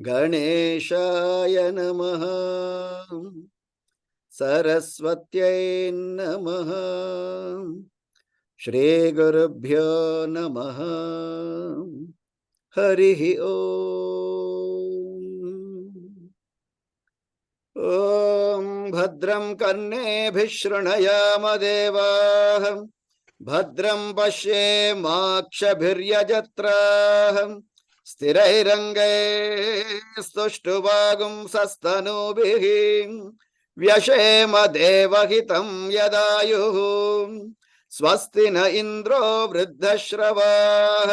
गणेशाय नमः। सरस्वत्यै नमः। श्रीगुरुभ्यो नमः। हरिः ॐ भद्रं कर्णेभिः शृणुयाम देवाः। भद्रं पश्येमाक्षभिर्यजत्राः। स्थिरैरङ्गैः स्तुष्टुवागुंसस्तनूभिः व्यशेम देवहितं यदायुः। स्वस्ति न इन्द्रो वृद्धश्रवाः।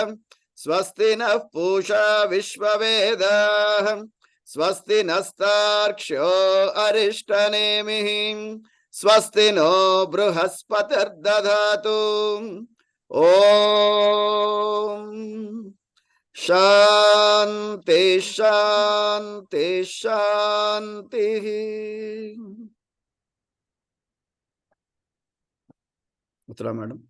स्वस्ति नः पूषा विश्ववेदाः। स्वस्ति नस्तार्क्ष्यो अरिष्टनेमिः। स्वस्ति नो बृहस्पतिर्दधातु। ॐ शान्ति शान्ति शान्तिः। Uttara madam.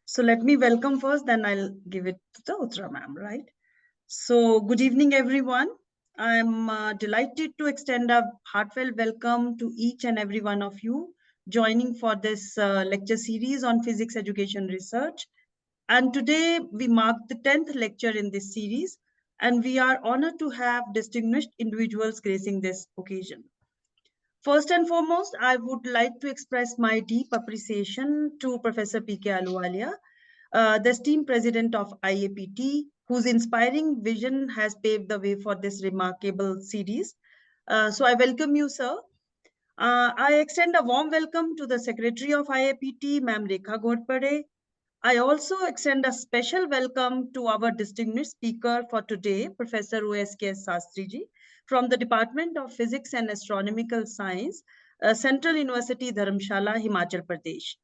So let me welcome first, then I'll give it to the Uttara ma'am, right? So good evening, everyone. I'm delighted to extend a heartfelt welcome to each and every one of you joining for this lecture series on physics education research. And today we mark the 10th lecture in this series, and we are honored to have distinguished individuals gracing this occasion. First and foremost, I would like to express my deep appreciation to Professor P.K. Ahluwalia, the esteemed president of IAPT, whose inspiring vision has paved the way for this remarkable series. So I welcome you, sir. I extend a warm welcome to the secretary of IAPT, Ma'am Rekha Ghodpade. I also extend a special welcome to our distinguished speaker for today, Professor O.S.K.S. Sastriji, from the Department of Physics and Astronomical Science, Central University, Dharamshala, Himachal Pradesh.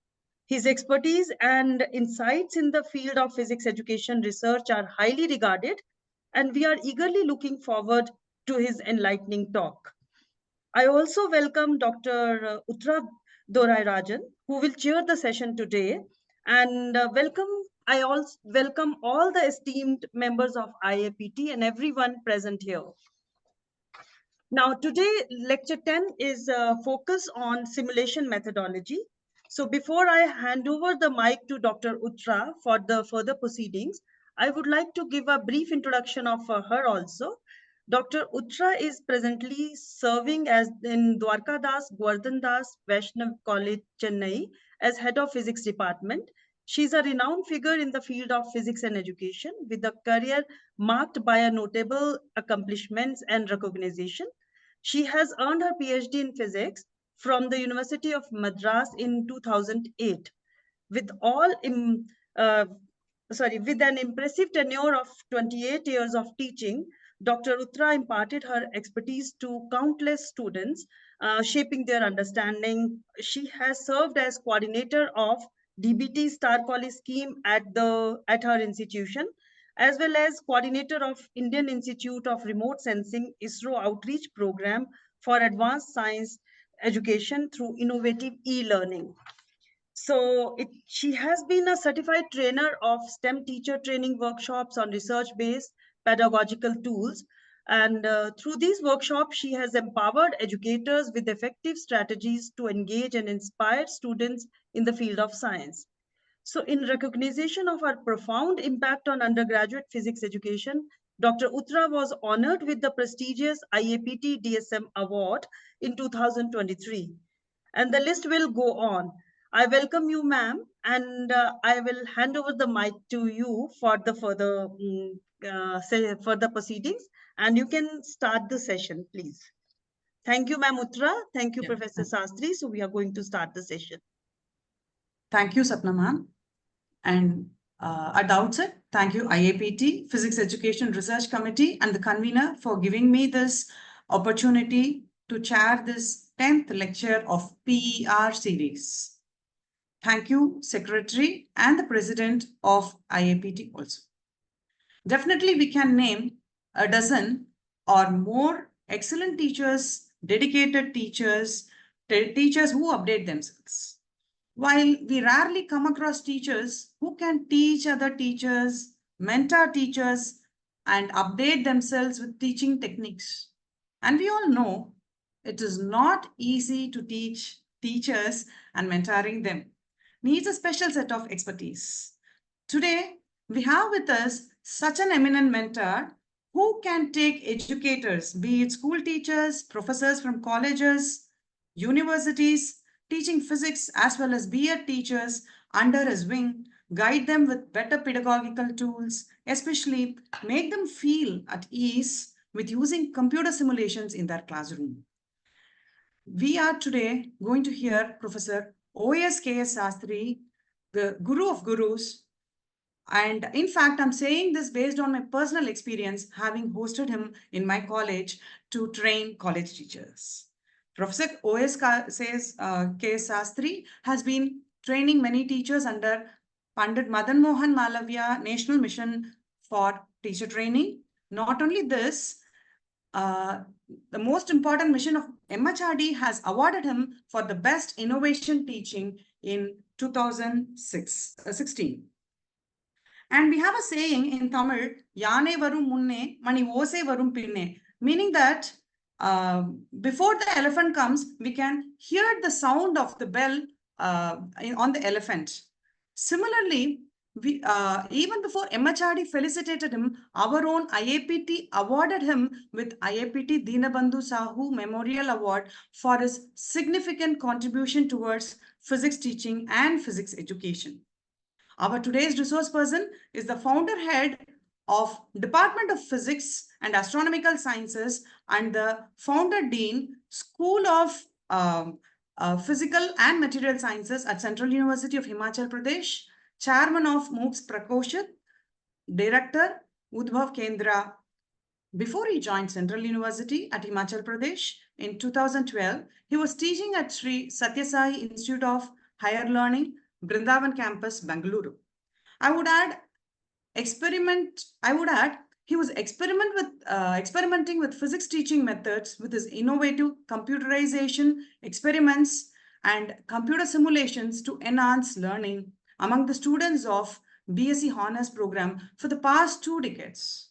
His expertise and insights in the field of physics education research are highly regarded, and we are eagerly looking forward to his enlightening talk. I also welcome Dr. Uttara Dorairajan, who will chair the session today, and I also welcome all the esteemed members of IAPT and everyone present here. Now, today, lecture 10 is focus on simulation methodology. So before I hand over the mic to Dr. Uttara for the further proceedings, I would like to give a brief introduction of her also. Dr. Uttara is presently serving as in Dwarka Das, Govardhan Das, Vaishnav College, Chennai as head of physics department. She's a renowned figure in the field of physics and education with a career marked by a notable accomplishments and recognition. She has earned her PhD in physics from the University of Madras in 2008 with with an impressive tenure of 28 years of teaching. Dr. Uttara imparted her expertise to countless students, shaping their understanding. She has served as coordinator of DBT Star College scheme at her institution, as well as coordinator of Indian Institute of Remote Sensing ISRO outreach program for advanced science education through innovative e-learning. So she has been a certified trainer of STEM teacher training workshops on research-based pedagogical tools. And through these workshops, she has empowered educators with effective strategies to engage and inspire students in the field of science. So in recognition of her profound impact on undergraduate physics education, Dr. Uttara was honored with the prestigious IAPT DSM Award in 2023. And the list will go on. I welcome you, ma'am, and I will hand over the mic to you for the further proceedings, and you can start the session, please. Thank you, ma'am Uttara. Thank you, Professor Sastry. So we are going to start the session. Thank you, Sapna ma'am. And at the outset, thank you, IAPT, Physics Education Research Committee, and the convener for giving me this opportunity to chair this 10th lecture of PER series. Thank you, Secretary and the President of IAPT also. Definitely, we can name a dozen or more excellent teachers, dedicated teachers, teachers who update themselves. While we rarely come across teachers who can teach other teachers, mentor teachers, and update themselves with teaching techniques. And we all know it is not easy to teach teachers, and mentoring them needs a special set of expertise. Today, we have with us such an eminent mentor who can take educators, be it school teachers, professors from colleges, universities, teaching physics, as well as B.Ed teachers under his wing, guide them with better pedagogical tools, especially make them feel at ease with using computer simulations in their classroom. We are today going to hear Professor O.S.K.S. Sastry, the Guru of Gurus. And in fact, I'm saying this based on my personal experience, having hosted him in my college to train college teachers. Professor O.S.K.S. Sastry has been training many teachers under Pandit Madan Mohan Malavya National Mission for Teacher Training. Not only this, the most important mission of MHRD has awarded him for the best innovation teaching in 2016. And we have a saying in Tamil, Yane varum munne, mani ose varum pinne, meaning that before the elephant comes, we can hear the sound of the bell on the elephant. Similarly, even before MHRD felicitated him, our own IAPT awarded him with IAPT Dinabandhu Sahu Memorial Award for his significant contribution towards physics teaching and physics education. Our today's resource person is the founder head of Department of Physics and Astronomical Sciences and the founder dean, School of Physical and Material Sciences at Central University of Himachal Pradesh, chairman of MOOCs Prakoshit, director, Udbhav Kendra. Before he joined Central University at Himachal Pradesh in 2012, he was teaching at Sri Satya Sai Institute of Higher Learning, Brindavan campus, Bengaluru. I would add, he was experimenting with physics teaching methods with his innovative computerization experiments and computer simulations to enhance learning among the students of BSc Honors program for the past 2 decades.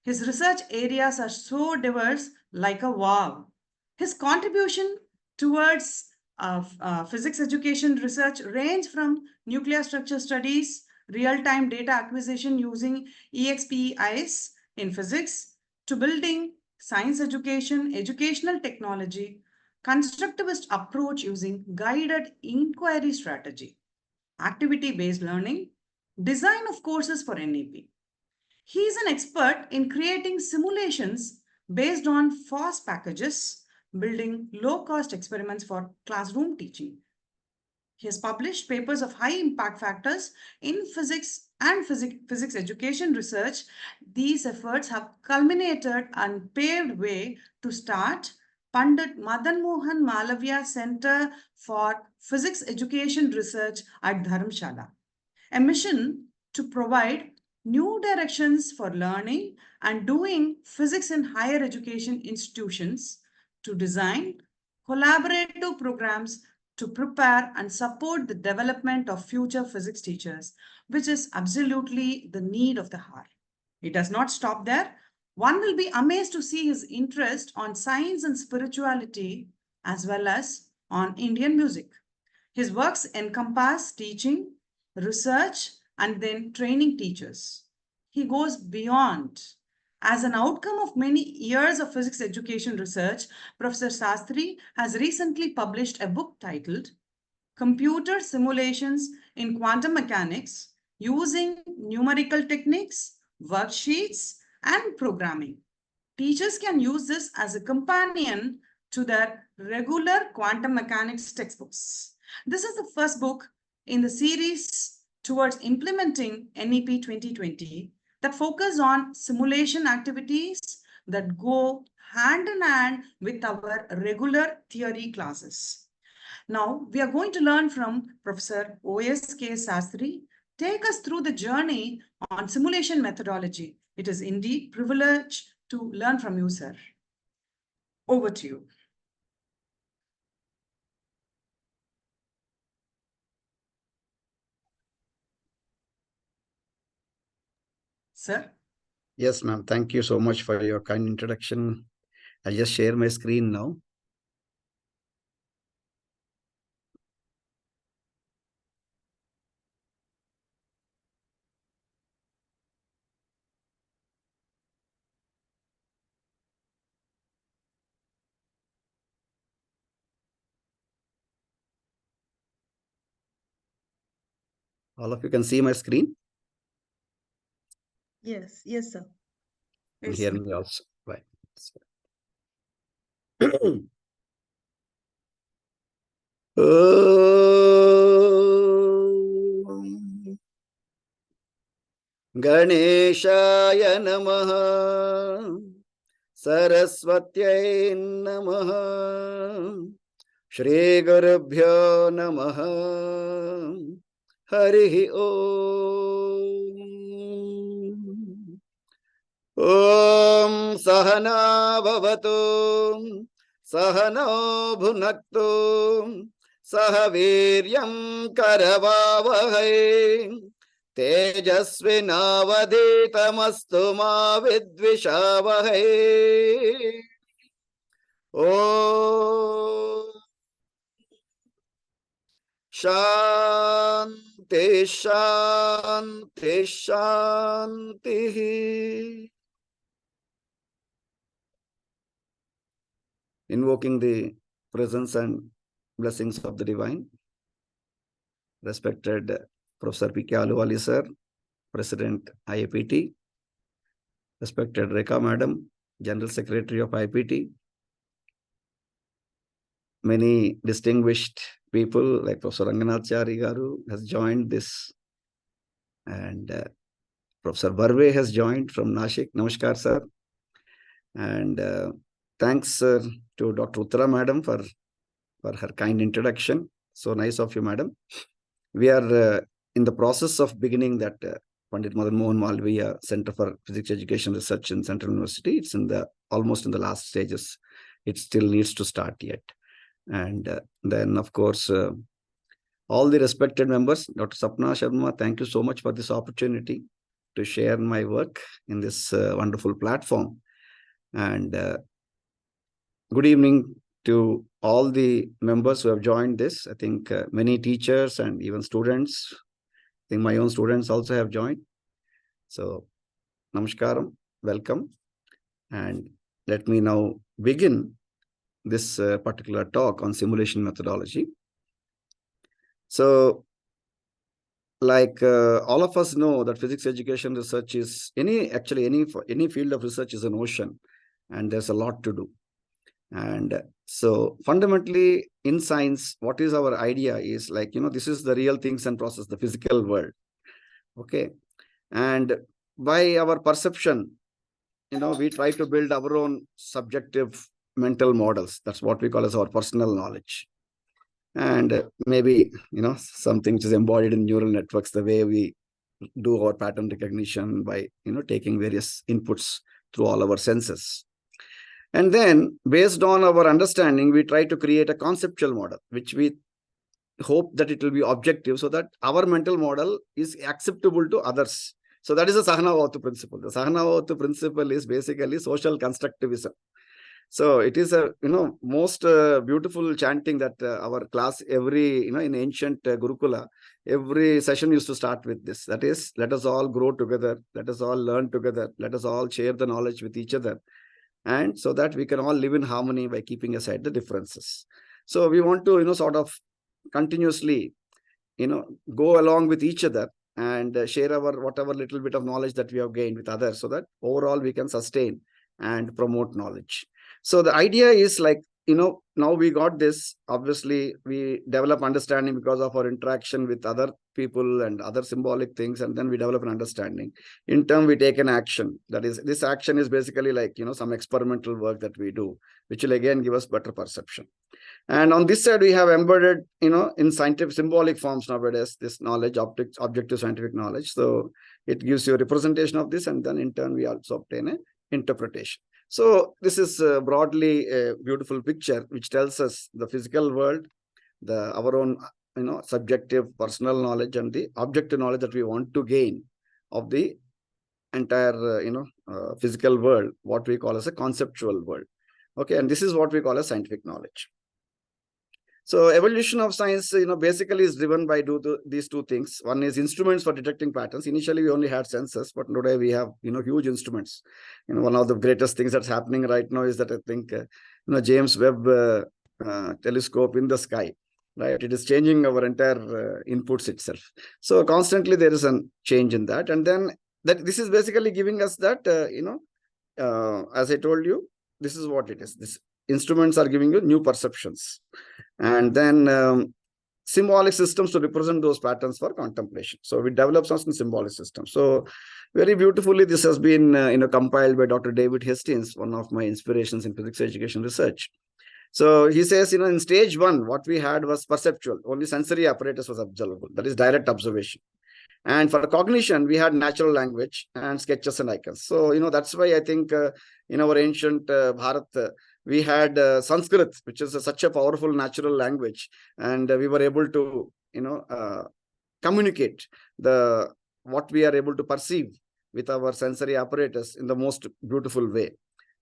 His research areas are so diverse, like a wow. His contribution towards physics education research range from nuclear structure studies, real-time data acquisition using EXPIs in physics, to building science education, educational technology, constructivist approach using guided inquiry strategy, activity-based learning, design of courses for NEP. He is an expert in creating simulations based on FOSS packages, building low-cost experiments for classroom teaching. He has published papers of high impact factors in physics and physics education research. These efforts have culminated and paved way to start Pandit Madan Mohan Malavya Center for Physics Education Research at Dharamshala, a mission to provide new directions for learning and doing physics in higher education institutions, to design collaborative programs to prepare and support the development of future physics teachers, which is absolutely the need of the hour. It does not stop there. One will be amazed to see his interest on science and spirituality as well as on Indian music. His works encompass teaching, research, and then training teachers. He goes beyond. As an outcome of many years of physics education research, Professor Sastry has recently published a book titled Computer Simulations in Quantum Mechanics Using Numerical Techniques, Worksheets, and Programming. Teachers can use this as a companion to their regular quantum mechanics textbooks. This is the first book in the series towards implementing NEP 2020 that focus on simulation activities that go hand in hand with our regular theory classes. Now, we are going to learn from Professor O.S.K. Sastry. Take us through the journey on simulation methodology. It is indeed a privilege to learn from you, sir. Over to you. Sir. Yes, ma'am. Thank you so much for your kind introduction. I'll just share my screen now. All of you can see my screen Yes, yes, sir. and Yes, hear sir. me also. Right. Om Ganeshaya Namaha Saraswatyai Namaha Shri Gurubhyo Namaha Harihi Om Om Sahana Bhavatu Sahano Bhunaktu Sahaviryam Karavavahai Tejasvinavaditamastu ma vidvishavahai Om Shanti Shanti Shanti. Invoking the presence and blessings of the divine, respected Professor P.K. Aluwali sir, President IAPT, respected Rekha Madam, General Secretary of IAPT, many distinguished people like Professor Ranganachari Garu has joined this, and Professor Barve has joined from Nashik. Namaskar, sir. And thanks, sir, to Dr. Uttara Madam for her kind introduction. So nice of you, Madam. We are in the process of beginning that Pandit Madan Mohan Malviya Center for Physics Education Research in Central University. It's in the almost in the last stages. It still needs to start yet. And then, of course, all the respected members, Dr. Sapna Sharma, thank you so much for this opportunity to share my work in this wonderful platform. And good evening to all the members who have joined this. I think many teachers and even students, I think my own students also have joined. So, namaskaram, welcome. And let me now begin this particular talk on simulation methodology. So, like all of us know that physics education research is any field of research is an ocean, and there's a lot to do. And so fundamentally in science, what is our idea is like, this is the real things and process, the physical world. Okay. And by our perception, we try to build our own subjective mental models. That's what we call as our personal knowledge. And maybe, something which is embodied in neural networks, the way we do our pattern recognition by, taking various inputs through all our senses. And then based on our understanding, we try to create a conceptual model, which we hope that it will be objective so that our mental model is acceptable to others. So that is the Sahanavatu principle. The Sahanavatu principle is basically social constructivism. So it is a, most beautiful chanting that our class every, in ancient Gurukula, every session used to start with this. That is, let us all grow together. Let us all learn together. Let us all share the knowledge with each other. And so that we can all live in harmony by keeping aside the differences. So we want to, sort of continuously, go along with each other and share our whatever little bit of knowledge that we have gained with others so that overall we can sustain and promote knowledge. So the idea is like, now we got this, obviously we develop understanding because of our interaction with other people and other symbolic things, and then we develop an understanding. In turn, we take an action. That is, this action is basically like, some experimental work that we do, which will again give us better perception. And on this side, we have embedded, in scientific symbolic forms nowadays, this knowledge, objective scientific knowledge. So it gives you a representation of this, and then in turn, we also obtain an interpretation. So this is broadly a beautiful picture, which tells us the physical world, our own, subjective personal knowledge and the objective knowledge that we want to gain of the entire, physical world, what we call as a conceptual world. Okay, and this is what we call as scientific knowledge. So evolution of science, basically is driven by these two things. One is instruments for detecting patterns. Initially, we only had sensors, but today we have, huge instruments. One of the greatest things that's happening right now is that I think, James Webb telescope in the sky, right? It is changing our entire inputs itself. So constantly there is a change in that. And then this is basically giving us that, as I told you, this is what it is. These instruments are giving you new perceptions. And then symbolic systems to represent those patterns for contemplation. So we develop some symbolic systems. So very beautifully, this has been compiled by Dr. David Hastings, one of my inspirations in physics education research. So he says, in stage 1, what we had was perceptual. Only sensory apparatus was observable. That is direct observation. And for cognition, we had natural language and sketches and icons. So, that's why I think in our ancient Bharat, we had Sanskrit, which is such a powerful natural language. And we were able to, communicate what we are able to perceive with our sensory apparatus in the most beautiful way.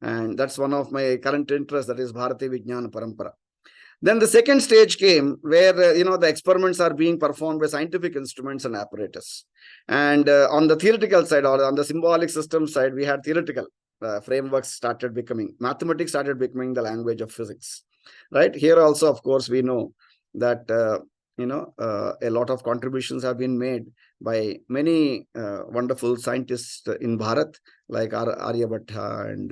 And that's one of my current interests, that is Bharati Vijnana Parampara. Then the second stage came where, the experiments are being performed by scientific instruments and apparatus. And on the theoretical side, or on the symbolic system side, we had theoretical frameworks started becoming, mathematics started becoming the language of physics, right? Here also, of course, we know that, a lot of contributions have been made by many wonderful scientists in Bharat, like Aryabhatta and,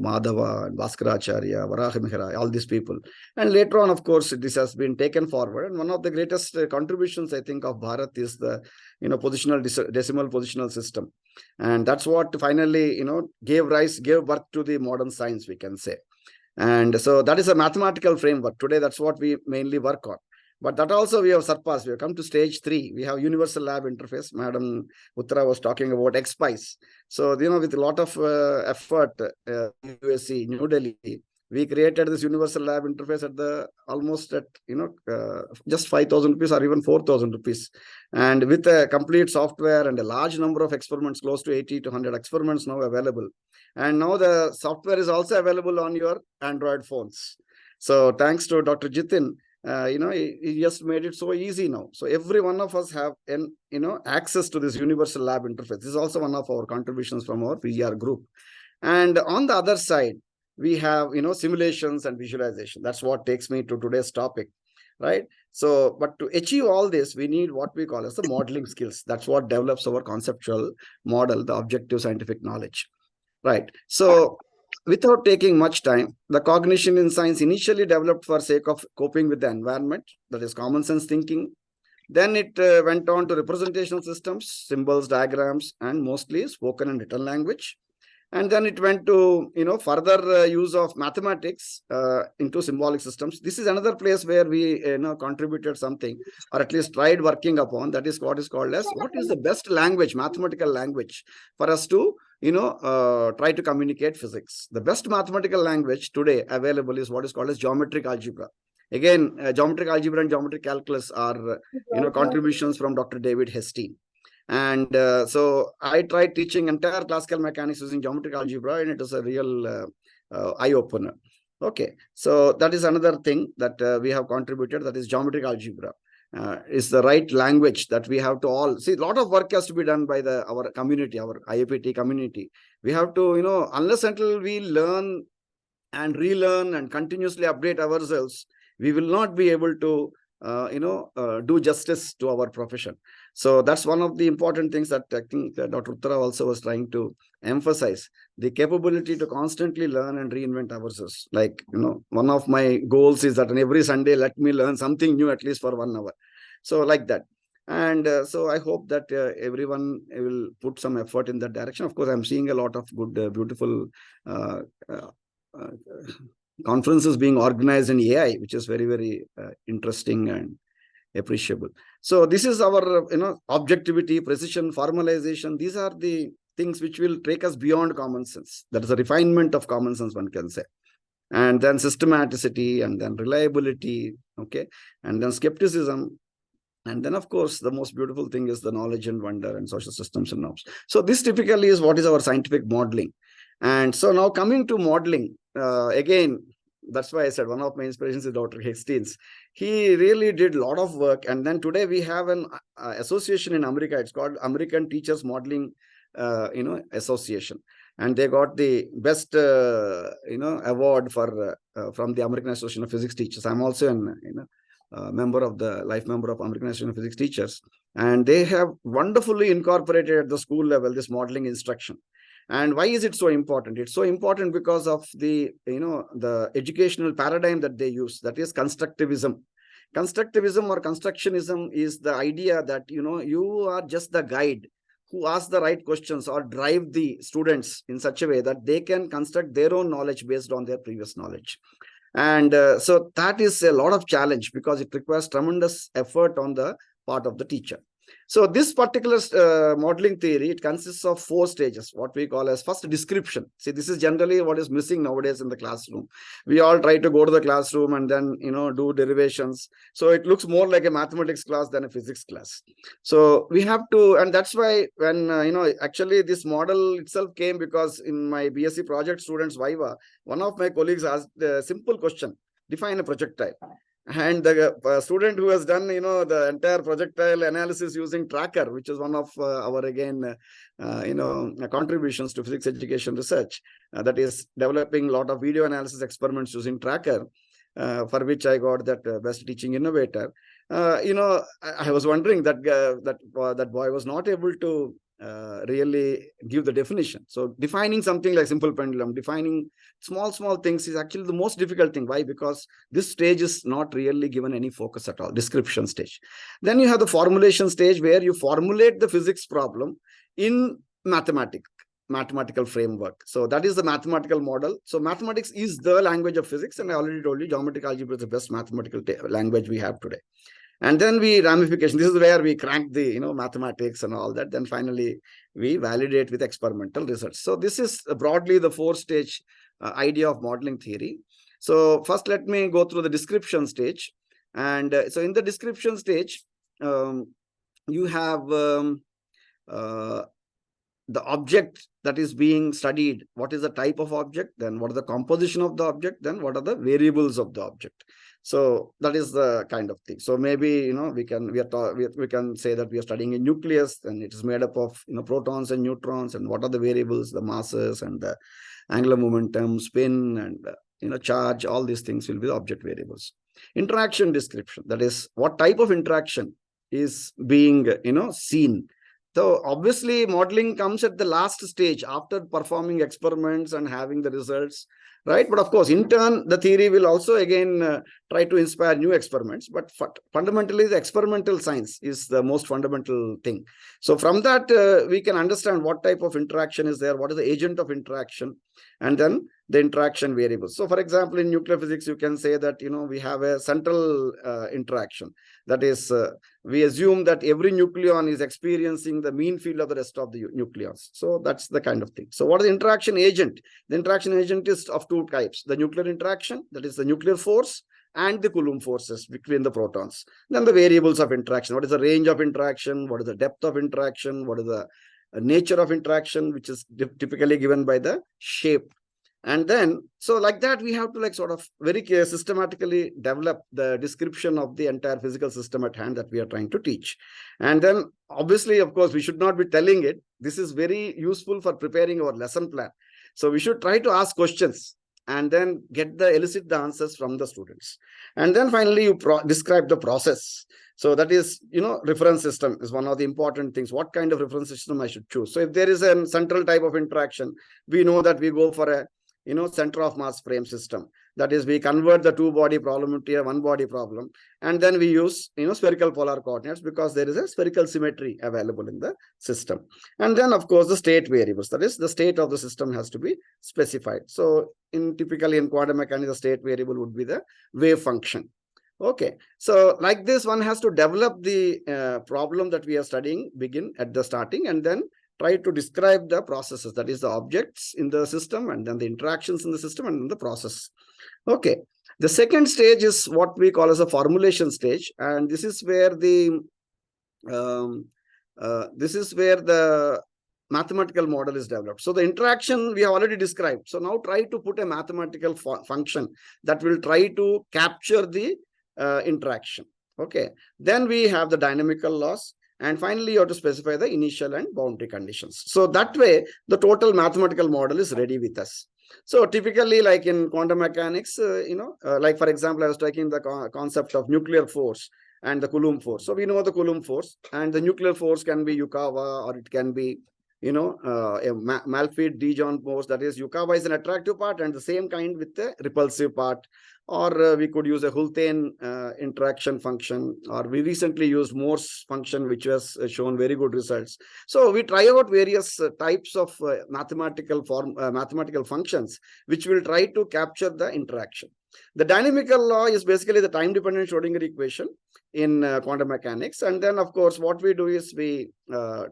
Madhava and Bhaskaracharya, Varahamihara, all these people. And later on, of course, this has been taken forward. And one of the greatest contributions, I think, of Bharat is the, decimal positional system. And that's what finally, gave birth to the modern science, we can say. And so that is a mathematical framework. Today, that's what we mainly work on. But that also we have surpassed. We have come to stage 3. We have Universal Lab Interface. Madam Uttara was talking about XSpice. So, with a lot of effort, USC, New Delhi, we created this Universal Lab Interface almost at, just 5,000 rupees or even 4,000 rupees. And with a complete software and a large number of experiments, close to 80 to 100 experiments now available. And now the software is also available on your Android phones. So thanks to Dr. Jitin, he just made it so easy now. So every one of us have access to this Universal Lab Interface. This is also one of our contributions from our PGR group. And on the other side, we have, simulations and visualization. That's what takes me to today's topic, right? So, but to achieve all this, we need what we call as the modeling skills. That's what develops our conceptual model, the objective scientific knowledge, right? So, without taking much time, the cognition in science initially developed for sake of coping with the environment, that is common sense thinking. Then it went on to representational systems, symbols, diagrams, and mostly spoken and written language. And then it went to, further use of mathematics into symbolic systems. This is another place where we, contributed something, or at least tried working upon. That is what is called as, what is the best language, mathematical language, for us to, try to communicate physics. The best mathematical language today available is what is called as geometric algebra. Again, geometric algebra and geometric calculus are, contributions from Dr. David Hastings. And so I tried teaching entire classical mechanics using geometric algebra, and it was a real eye-opener. Okay, so that is another thing that we have contributed, that is geometric algebra. Is the right language that we have to all see. A lot of work has to be done by our community, our IAPT community. We have to, unless until we learn and relearn and continuously update ourselves, we will not be able to do justice to our profession. So that's one of the important things that I think Dr. Uttara also was trying to emphasize, the capability to constantly learn and reinvent ourselves. Like, one of my goals is that on every Sunday, let me learn something new, at least for 1 hour. So like that. And so I hope that everyone will put some effort in that direction. Of course, I'm seeing a lot of good, beautiful conferences being organized in AI, which is very, very interesting and appreciable. So this is our, objectivity, precision, formalization. These are the things which will take us beyond common sense. That is a refinement of common sense, one can say. And then systematicity, and then reliability, okay, and then skepticism, And then, of course, the most beautiful thing is the knowledge and wonder and social systems and norms. So this typically is what is our scientific modeling. And so now coming to modeling, again, that's why I said one of my inspirations is Dr. Hastings. He really did a lot of work. And then today we have an association in America. It's called American Teachers Modeling, Association. And they got the best, award for from the American Association of Physics Teachers. I'm also an, member of the life member of American Association of Physics Teachers. And they have wonderfully incorporated at the school level this modeling instruction. And why is it so important? It's so important because of the, the educational paradigm that they use, that is constructivism. Constructivism or constructionism is the idea that, you are just the guide who asks the right questions or drive the students in such a way that they can construct their own knowledge based on their previous knowledge. And so that is a lot of challenge because it requires tremendous effort on the part of the teacher. So this particular modeling theory, it consists of 4 stages, what we call as first description. See, this is generally what is missing nowadays in the classroom. We all try to go to the classroom and then, do derivations. So it looks more like a mathematics class than a physics class. So we have to, and that's why when, actually this model itself came because in my BSc project students Viva, one of my colleagues asked a simple question: define a projectile. And the student who has done, the entire projectile analysis using tracker, which is one of our, again, contributions to physics education research, that is developing a lot of video analysis experiments using tracker, for which I got that best teaching innovator. I was wondering that that boy was not able to really give the definition. So defining something like simple pendulum, defining small things is actually the most difficult thing. Why? Because this stage is not really given any focus at all, description stage. Then you have the formulation stage where you formulate the physics problem in mathematical framework. So that is the mathematical model. So mathematics is the language of physics, and I already told you geometric algebra is the best mathematical language we have today. And then we ramification. This is where we crank the mathematics and all that. Then finally we validate with experimental research. So this is broadly the 4-stage idea of modeling theory. So first, let me go through the description stage. And so in the description stage, you have the object that is being studied. What is the type of object? Then what is the composition of the object? Then what are the variables of the object? So that is the kind of thing. So maybe we can say that we are studying a nucleus, and it is made up of protons and neutrons, and what are the variables, the masses and the angular momentum, spin, and charge. All these things will be the object variables. Interaction description, that is what type of interaction is being seen. So obviously modeling comes at the last stage after performing experiments and having the results, right? But of course, in turn, the theory will also again try to inspire new experiments. But fundamentally, the experimental science is the most fundamental thing. So from that, we can understand what type of interaction is there, what is the agent of interaction, and then the interaction variables. So for example, in nuclear physics, you can say that, we have a central interaction. That is, we assume that every nucleon is experiencing the mean field of the rest of the nucleons. So that's the kind of thing. So what is the interaction agent? The interaction agent is of 2 types: the nuclear interaction, that is the nuclear force, and the Coulomb forces between the protons. Then the variables of interaction. What is the range of interaction? What is the depth of interaction? What is the nature of interaction, which is typically given by the shape. And then, so like that, we have to sort of very systematically develop the description of the entire physical system at hand that we are trying to teach. And then obviously, of course, we should not be telling it. This is very useful for preparing our lesson plan. So we should try to ask questions and then elicit the answers from the students. And then finally, you describe the process. So that is, reference system is one of the important things. What kind of reference system I should choose? So if there is a central type of interaction, we know that we go for a center of mass frame system. That is, we convert the 2-body problem into a 1-body problem. And then we use, spherical polar coordinates because there is a spherical symmetry available in the system. And then, of course, the state variables. That is, the state of the system has to be specified. So typically in quantum mechanics, the state variable would be the wave function. Okay. So like this, one has to develop the problem that we are studying, begin at the starting, and then try to describe the processes, that is the objects in the system, and then the interactions in the system, and then the process. Okay. The second stage is what we call as a formulation stage. And this is where the this is where the mathematical model is developed. So the interaction we have already described. So now try to put a mathematical function that will try to capture the interaction. Okay. Then we have the dynamical loss. And finally, you have to specify the initial and boundary conditions. So that way, the total mathematical model is ready with us. So typically, like in quantum mechanics, like for example, I was taking the concept of nuclear force and the Coulomb force. So we know the Coulomb force, and the nuclear force can be Yukawa, or it can be, a Malfit-Dijon force. That is, Yukawa is an attractive part, and the same kind with the repulsive part. Or we could use a Hultén interaction function, or we recently used Morse function, which has shown very good results. So we try out various types of mathematical functions, which will try to capture the interaction. The dynamical law is basically the time-dependent Schrodinger equation in quantum mechanics. And then, of course, what we do is we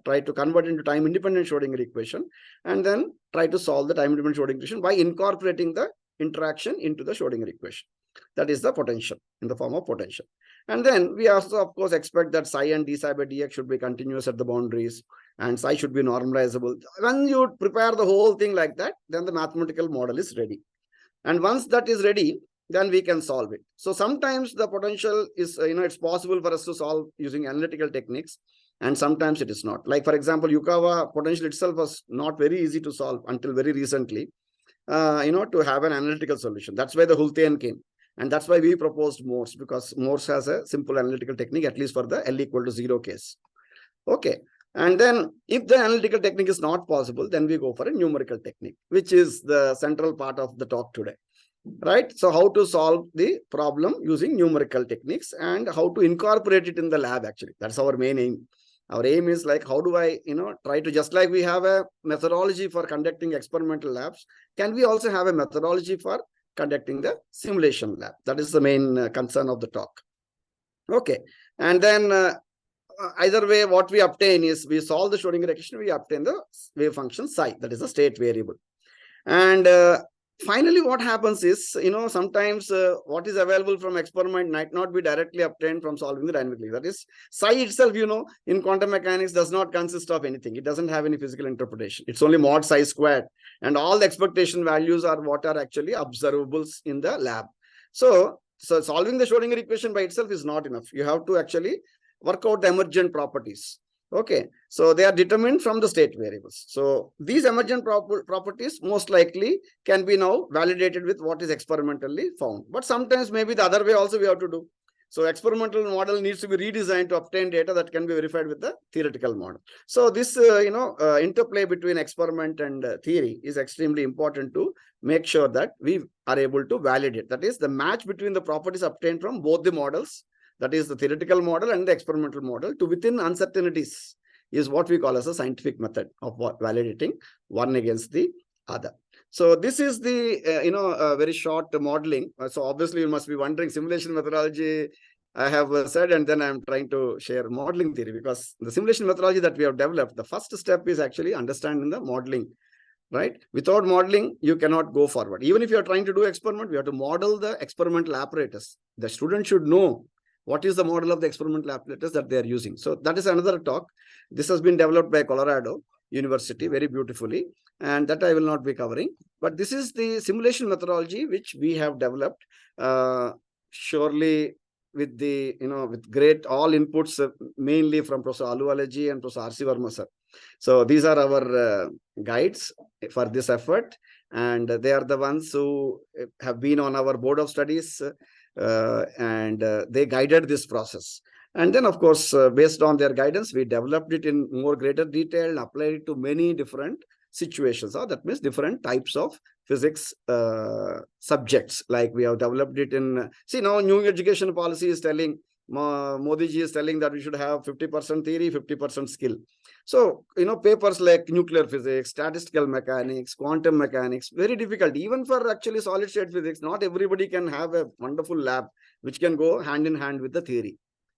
try to convert into time-independent Schrodinger equation, and then try to solve the time-independent Schrodinger equation by incorporating the interaction into the Schrodinger equation. That is the potential, in the form of potential. And then we also, of course, expect that psi and d psi by dx should be continuous at the boundaries, and psi should be normalizable. When you prepare the whole thing like that, then the mathematical model is ready. And once that is ready, then we can solve it. So sometimes the potential is, it's possible for us to solve using analytical techniques, and sometimes it is not. Like, for example, Yukawa potential itself was not very easy to solve until very recently, to have an analytical solution. That's why the Hultén came. And that's why we proposed Morse, because Morse has a simple analytical technique, at least for the L equal to 0 case. Okay. And then if the analytical technique is not possible, then we go for a numerical technique, which is the central part of the talk today. Right? So how to solve the problem using numerical techniques, and how to incorporate it in the lab, actually. That's our main aim. Our aim is like, how do I, try to, just like we have a methodology for conducting experimental labs, can we also have a methodology for conducting the simulation lab? That is the main concern of the talk. Okay. And then either way, what we obtain is we solve the Schrodinger equation, we obtain the wave function psi, that is the state variable. And finally, what happens is, sometimes what is available from experiment might not be directly obtained from solving the dynamic. That is, psi itself, in quantum mechanics does not consist of anything. It doesn't have any physical interpretation. It's only mod psi squared. And all the expectation values are what are actually observables in the lab. So solving the Schrodinger equation by itself is not enough. You have to actually work out the emergent properties. Okay, so they are determined from the state variables. So these emergent properties most likely can be now validated with what is experimentally found. But sometimes maybe the other way also we have to do. So experimental model needs to be redesigned to obtain data that can be verified with the theoretical model. So this, interplay between experiment and theory is extremely important to make sure that we are able to validate. That is, the match between the properties obtained from both the models, that is the theoretical model and the experimental model, to within uncertainties, is what we call as a scientific method of validating one against the other. So this is the, very short modeling. So obviously you must be wondering, simulation methodology, I have said, and then I'm trying to share modeling theory, because the simulation methodology that we have developed, the first step is actually understanding the modeling. Right? Without modeling, you cannot go forward. Even if you are trying to do experiment, we have to model the experimental apparatus. The student should know what is the model of the experimental apparatus that they are using. So that is another talk. This has been developed by Colorado University very beautifully, and that I will not be covering. But this is the simulation methodology which we have developed, surely with the, with great all inputs, mainly from Professor Aluwalaji and Professor R.C. Verma sir. So these are our guides for this effort, and they are the ones who have been on our board of studies, and they guided this process. And then, of course, based on their guidance, we developed it in more greater detail and applied it to many different situations. That means different types of physics subjects. Like we have developed it in, see, now new education policy is telling, Modi ji is telling that we should have 50% theory, 50% skill. So, papers like nuclear physics, statistical mechanics, quantum mechanics, very difficult. Even for actually solid state physics, not everybody can have a wonderful lab which can go hand in hand with the theory.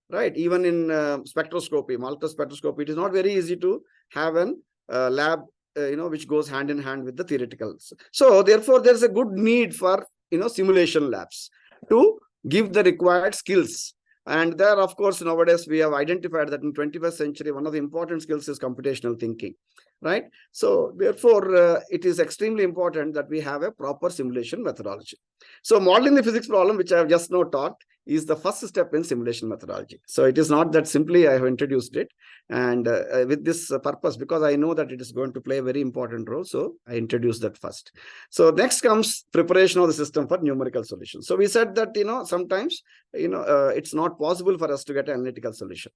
Right? Even in spectroscopy, Malta spectroscopy, it is not very easy to have an lab, which goes hand in hand with the theoreticals. So therefore, there's a good need for, simulation labs to give the required skills And there, of course, nowadays we have identified that in 21st century, one of the important skills is computational thinking, right? So therefore, it is extremely important that we have a proper simulation methodology. So modeling the physics problem, which I have just now taught, is the first step in simulation methodology. So it is not that simply I have introduced it, and with this purpose, because I know that it is going to play a very important role, so I introduced that first. So next comes preparation of the system for numerical solutions. So we said that, sometimes, it's not possible for us to get an analytical solution.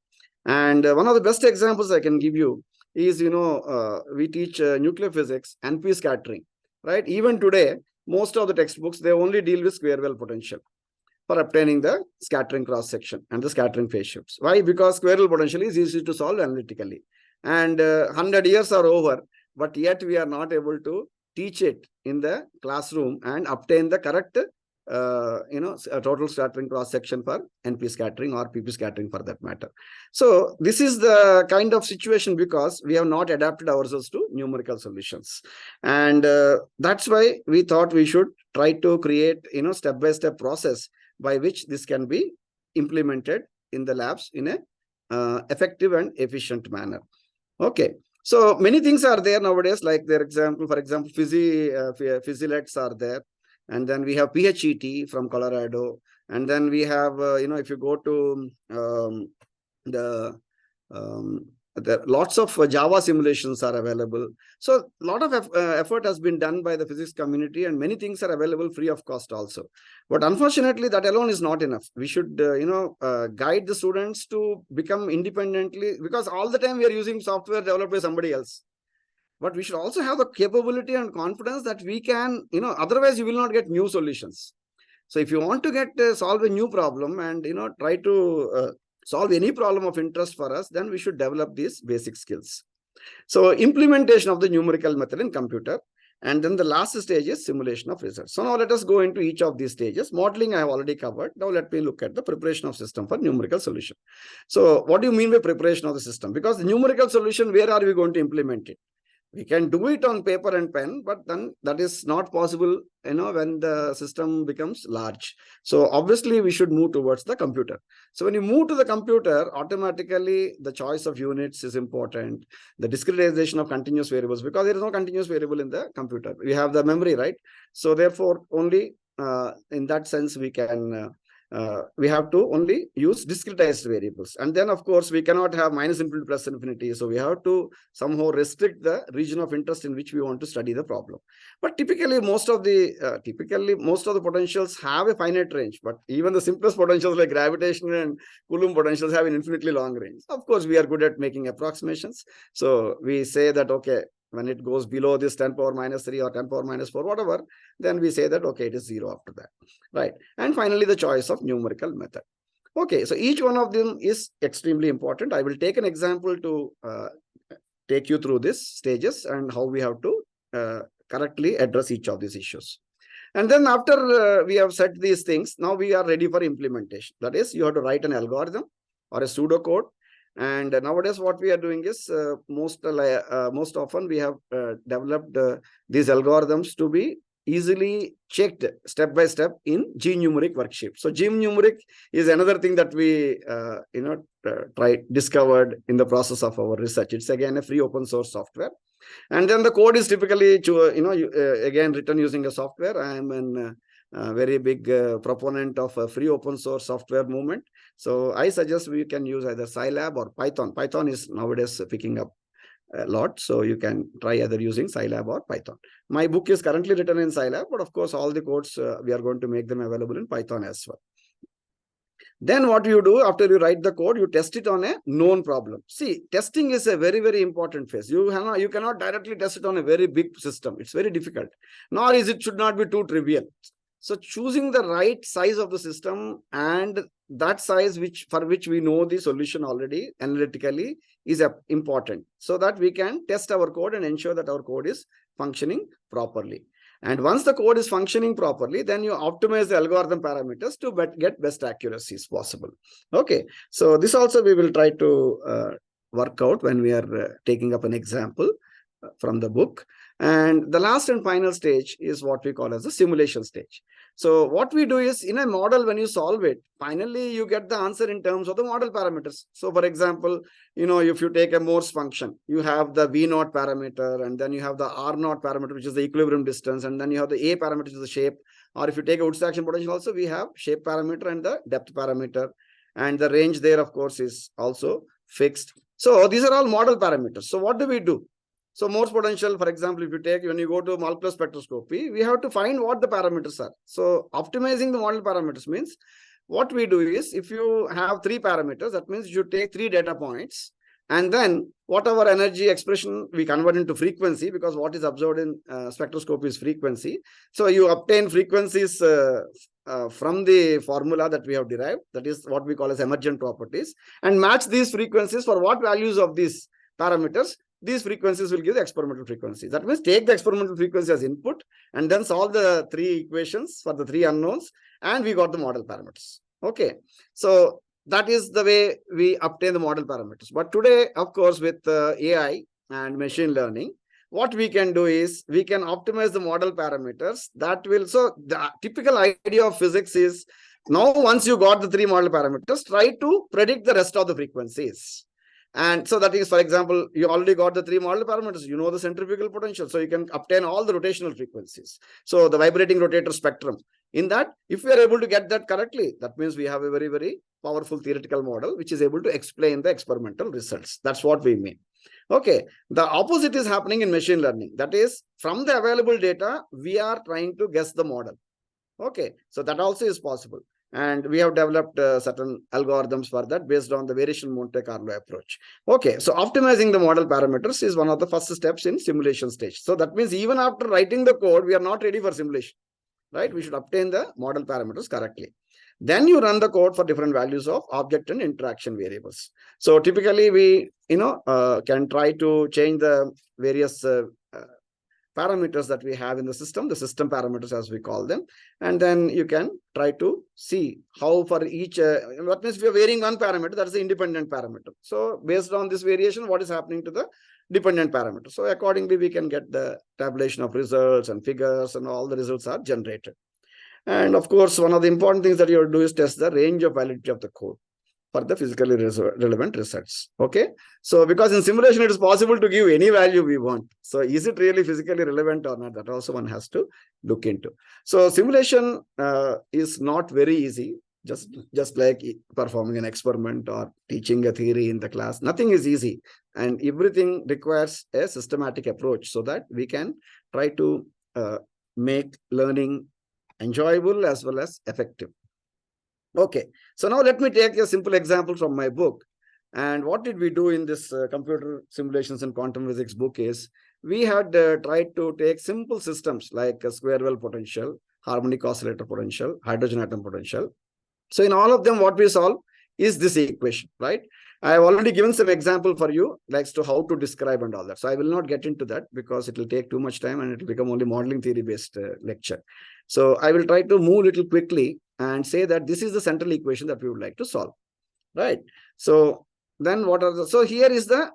And one of the best examples I can give you is, we teach nuclear physics, NP scattering, right? Even today, most of the textbooks, they only deal with square wave potential for obtaining the scattering cross section and the scattering phase shifts. Why? Because square wave potential is easy to solve analytically. And 100 years are over, but yet we are not able to teach it in the classroom and obtain the correct total scattering cross section for NP scattering or PP scattering for that matter. So this is the kind of situation because we have not adapted ourselves to numerical solutions. And that's why we thought we should try to create, step-by-step process by which this can be implemented in the labs in a effective and efficient manner. Okay. So many things are there nowadays, like for example, PhysiLets are there. And then we have PHET from Colorado. And then we have, if you go to lots of Java simulations are available. So a lot of effort has been done by the physics community, and many things are available free of cost also. But unfortunately, that alone is not enough. We should, guide the students to become independently, because all the time we are using software developed by somebody else. But we should also have the capability and confidence that we can, otherwise you will not get new solutions. So if you want to solve a new problem and, try to solve any problem of interest for us, then we should develop these basic skills. So implementation of the numerical method in computer. And then the last stage is simulation of results. So now let us go into each of these stages. Modeling I have already covered. Now let me look at the preparation of system for numerical solution. So what do you mean by preparation of the system? Because the numerical solution, where are we going to implement it? We can do it on paper and pen, but then that is not possible, when the system becomes large. So obviously we should move towards the computer. So when you move to the computer, automatically the choice of units is important. The discretization of continuous variables, because there is no continuous variable in the computer. We have the memory, right? So therefore only in that sense we can we have to only use discretized variables. And then, of course, we cannot have minus infinity plus infinity. So we have to somehow restrict the region of interest in which we want to study the problem. But typically, most of the potentials have a finite range. But even the simplest potentials like gravitational and Coulomb potentials have an infinitely long range. Of course, we are good at making approximations. So we say that, okay, when it goes below this 10 power minus 3 or 10 power minus 4, whatever, then we say that, okay, it is 0 after that, right? And finally, the choice of numerical method. Okay, so each one of them is extremely important. I will take an example to take you through these stages and how we have to correctly address each of these issues. And then after we have set these things, now we are ready for implementation. That is, you have to write an algorithm or a pseudocode. And nowadays, what we are doing is most often we have developed these algorithms to be easily checked step by step in GNumeric worksheet. So GNumeric is another thing that we discovered in the process of our research. It's again a free open source software. And then the code is typically again written using a software. I am a very big proponent of a free open source software movement. So I suggest we can use either Scilab or Python. Python is nowadays picking up a lot. So you can try either using Scilab or Python. My book is currently written in Scilab, but of course, all the codes, we are going to make them available in Python as well. Then what you do after you write the code, you test it on a known problem. See, testing is a very, very important phase. You cannot directly test it on a very big system. It's very difficult. Nor should not be too trivial. So choosing the right size of the system and that size for which we know the solution already analytically is important, so that we can test our code and ensure that our code is functioning properly. And once the code is functioning properly, then you optimize the algorithm parameters to get best accuracies possible. Okay, so this also we will try to work out when we are taking up an example from the book. And the last and final stage is what we call as the simulation stage. So what we do is, in a model, when you solve it, finally you get the answer in terms of the model parameters. So for example, if you take a Morse function, you have the V naught parameter, and then you have the R naught parameter, which is the equilibrium distance, and then you have the A parameter, which is the shape. Or if you take a Wood's action potential also, we have shape parameter and the depth parameter. And the range there, of course, is also fixed. So these are all model parameters. So what do we do? So Morse potential, for example, if you take, when you go to molecular spectroscopy, we have to find what the parameters are. So optimizing the model parameters means, what we do is, if you have 3 parameters, that means you take 3 data points, and then whatever energy expression we convert into frequency, because what is observed in spectroscopy is frequency. So you obtain frequencies from the formula that we have derived, that is what we call as emergent properties, and match these frequencies for what values of these parameters. These frequencies will give the experimental frequency. That means take the experimental frequency as input and then solve the 3 equations for the 3 unknowns, and we got the model parameters. Okay. So that is the way we obtain the model parameters. But today, of course, with AI and machine learning, what we can do is we can optimize the model parameters. That will, so the typical idea of physics is, now once you got the 3 model parameters, try to predict the rest of the frequencies. And so that is, for example, you already got the 3 model parameters, you know the centrifugal potential, so you can obtain all the rotational frequencies. So the vibrating rotator spectrum. In that, if we are able to get that correctly, that means we have a very, very powerful theoretical model which is able to explain the experimental results. That's what we mean. Okay. The opposite is happening in machine learning. That is, from the available data, we are trying to guess the model. Okay. So that also is possible. And we have developed certain algorithms for that based on the variation Monte Carlo approach. Okay, so optimizing the model parameters is one of the first steps in simulation stage. So that means even after writing the code, we are not ready for simulation, right? We should obtain the model parameters correctly. Then you run the code for different values of object and interaction variables. So typically we, can try to change the various parameters that we have in the system parameters as we call them, and then you can try to see how for each, what means if you're varying one parameter, that is the independent parameter. So based on this variation, what is happening to the dependent parameter? So accordingly, we can get the tabulation of results and figures, and all the results are generated. And of course, one of the important things that you have to do is test the range of validity of the code for the physically relevant results. Okay. So because in simulation, it is possible to give any value we want. So is it really physically relevant or not? That also one has to look into. So simulation is not very easy, just like performing an experiment or teaching a theory in the class. Nothing is easy, and everything requires a systematic approach so that we can try to make learning enjoyable as well as effective. Okay, so now let me take a simple example from my book. And what did we do in this computer simulations and quantum physics book is, we had tried to take simple systems like a square well potential, harmonic oscillator potential, hydrogen atom potential. So in all of them, what we solve is this equation, right? I have already given some example for you, like to how to describe and all that. So I will not get into that because it will take too much time and it will become only modeling theory based lecture. So I will try to move a little quickly and say that this is the central equation that we would like to solve, right? So then what are the, so here is the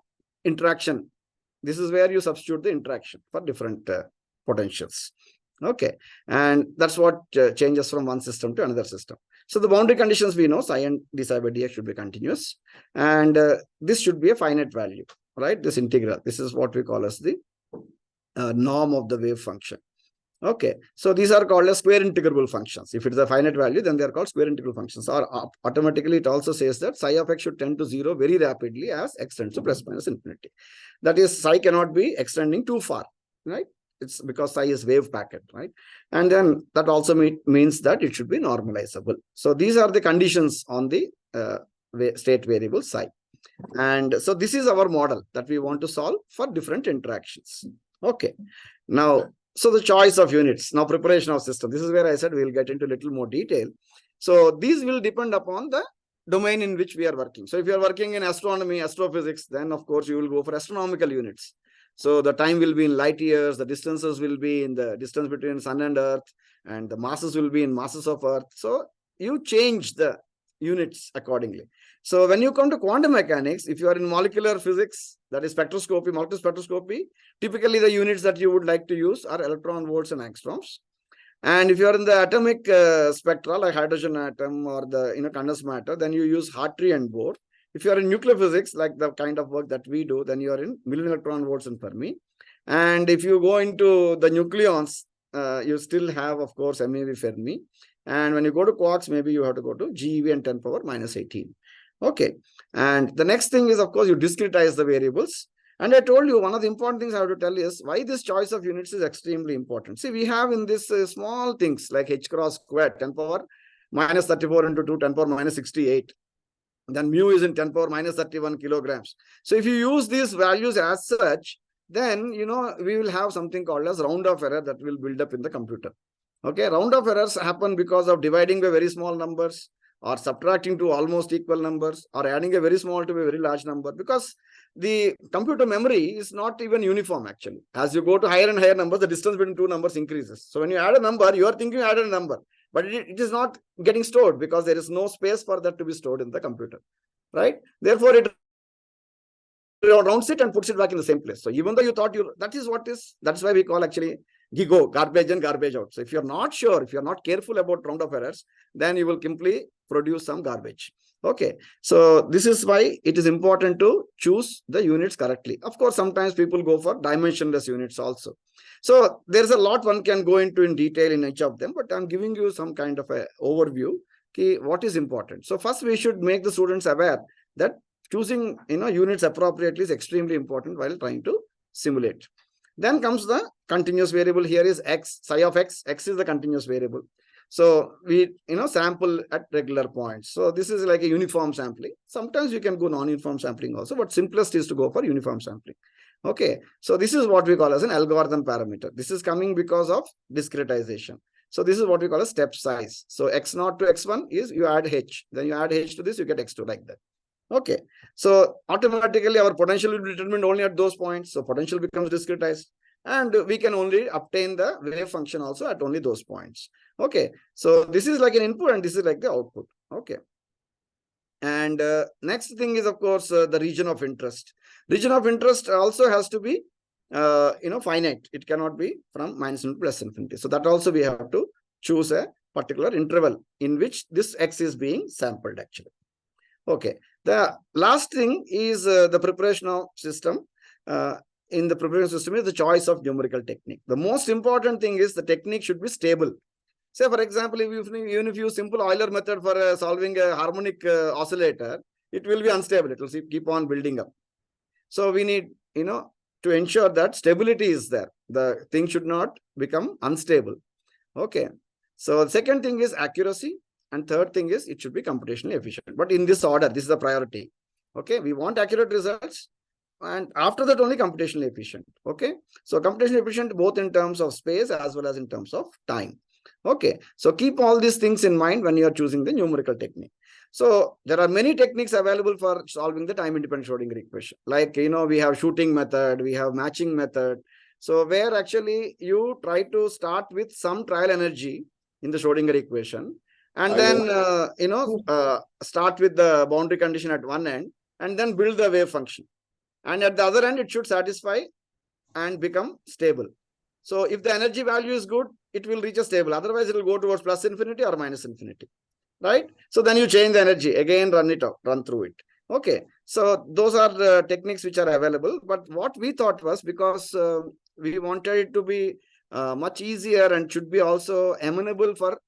interaction. This is where you substitute the interaction for different potentials. Okay. And that's what changes from one system to another system. So the boundary conditions we know, psi and d psi by dx should be continuous. And this should be a finite value, right? This integral, this is what we call as the norm of the wave function. Okay, so these are called as square integrable functions. If it is a finite value, then they are called square integral functions. Or automatically, it also says that psi of x should tend to 0 very rapidly as x tends to plus minus infinity. That is, psi cannot be extending too far, right? It's because psi is wave packet, right? And then that also means that it should be normalizable. So these are the conditions on the state variable psi. And so this is our model that we want to solve for different interactions. Okay, now, so the choice of units, now preparation of system. This is where I said we'll get into a little more detail. So these will depend upon the domain in which we are working. So if you are working in astronomy, astrophysics, then of course you will go for astronomical units. So the time will be in light years, the distances will be in the distance between sun and earth, and the masses will be in masses of earth. So you change the units accordingly. So when you come to quantum mechanics, if you are in molecular physics, that is spectroscopy, molecular spectroscopy, typically the units that you would like to use are electron volts and angstroms. And if you are in the atomic spectra, like hydrogen atom or the condensed matter, then you use Hartree and Bohr. If you are in nuclear physics, like the kind of work that we do, then you are in million electron volts and Fermi. And if you go into the nucleons, you still have, of course, MeV Fermi. And when you go to quarks, maybe you have to go to GeV and 10 power minus 18. Okay. And the next thing is, of course, you discretize the variables. And I told you one of the important things I have to tell is why this choice of units is extremely important. See, we have in this small things like h cross squared, 10 power minus 34 into 2, 10 power minus 68. Then mu is in 10 power minus 31 kilograms. So if you use these values as such, then, we will have something called as round off error that will build up in the computer. Okay, round off errors happen because of dividing by very small numbers or subtracting to almost equal numbers or adding a very small to a very large number, because the computer memory is not even uniform actually. As you go to higher and higher numbers, the distance between two numbers increases. So when you add a number, you are thinking you added a number, but it is not getting stored because there is no space for that to be stored in the computer, right? Therefore, it rounds it and puts it back in the same place. So even though you thought that's why we call actually GIGO, garbage in, garbage out. So if you're not sure, if you're not careful about round off errors, then you will simply produce some garbage. Okay, so this is why it is important to choose the units correctly. Of course, sometimes people go for dimensionless units also. So there's a lot one can go into in detail in each of them, but I'm giving you some kind of a overview. Okay, what is important? So first we should make the students aware that choosing units appropriately is extremely important while trying to simulate. Then comes the continuous variable. Here is x, psi of x. X is the continuous variable. So we sample at regular points. So this is like a uniform sampling. Sometimes you can go non-uniform sampling also, but simplest is to go for uniform sampling. Okay, so this is what we call as an algorithm parameter. This is coming because of discretization. So this is what we call a step size. So x0 to x1 is you add h. Then you add h to this, you get x2 like that. Okay, so automatically our potential will be determined only at those points. So potential becomes discretized, and we can only obtain the wave function also at only those points. Okay, so this is like an input and this is like the output. Okay, and next thing is, of course, the region of interest. Region of interest also has to be finite. It cannot be from minus infinity to plus infinity. So that also we have to choose a particular interval in which this x is being sampled actually. Okay, the last thing is the preparation of system. In the preparation system is the choice of numerical technique. The most important thing is the technique should be stable. Say, for example, even if you use simple Euler method for solving a harmonic oscillator, it will be unstable. It will keep on building up. So we need, to ensure that stability is there. The thing should not become unstable. Okay. So the second thing is accuracy. And third thing is it should be computationally efficient. But in this order, this is the priority. Okay. We want accurate results. And after that, only computationally efficient. Okay. So computationally efficient both in terms of space as well as in terms of time. Okay. So keep all these things in mind when you are choosing the numerical technique. So there are many techniques available for solving the time-independent Schrodinger equation. Like, we have shooting method, we have matching method. So where actually you try to start with some trial energy in the Schrodinger equation. And then, start with the boundary condition at one end and then build the wave function. And at the other end, it should satisfy and become stable. So if the energy value is good, it will reach a stable. Otherwise, it will go towards plus infinity or minus infinity, right? So then you change the energy, again, run through it. Okay. So those are the techniques which are available. But what we thought was, because we wanted it to be much easier and should be also amenable for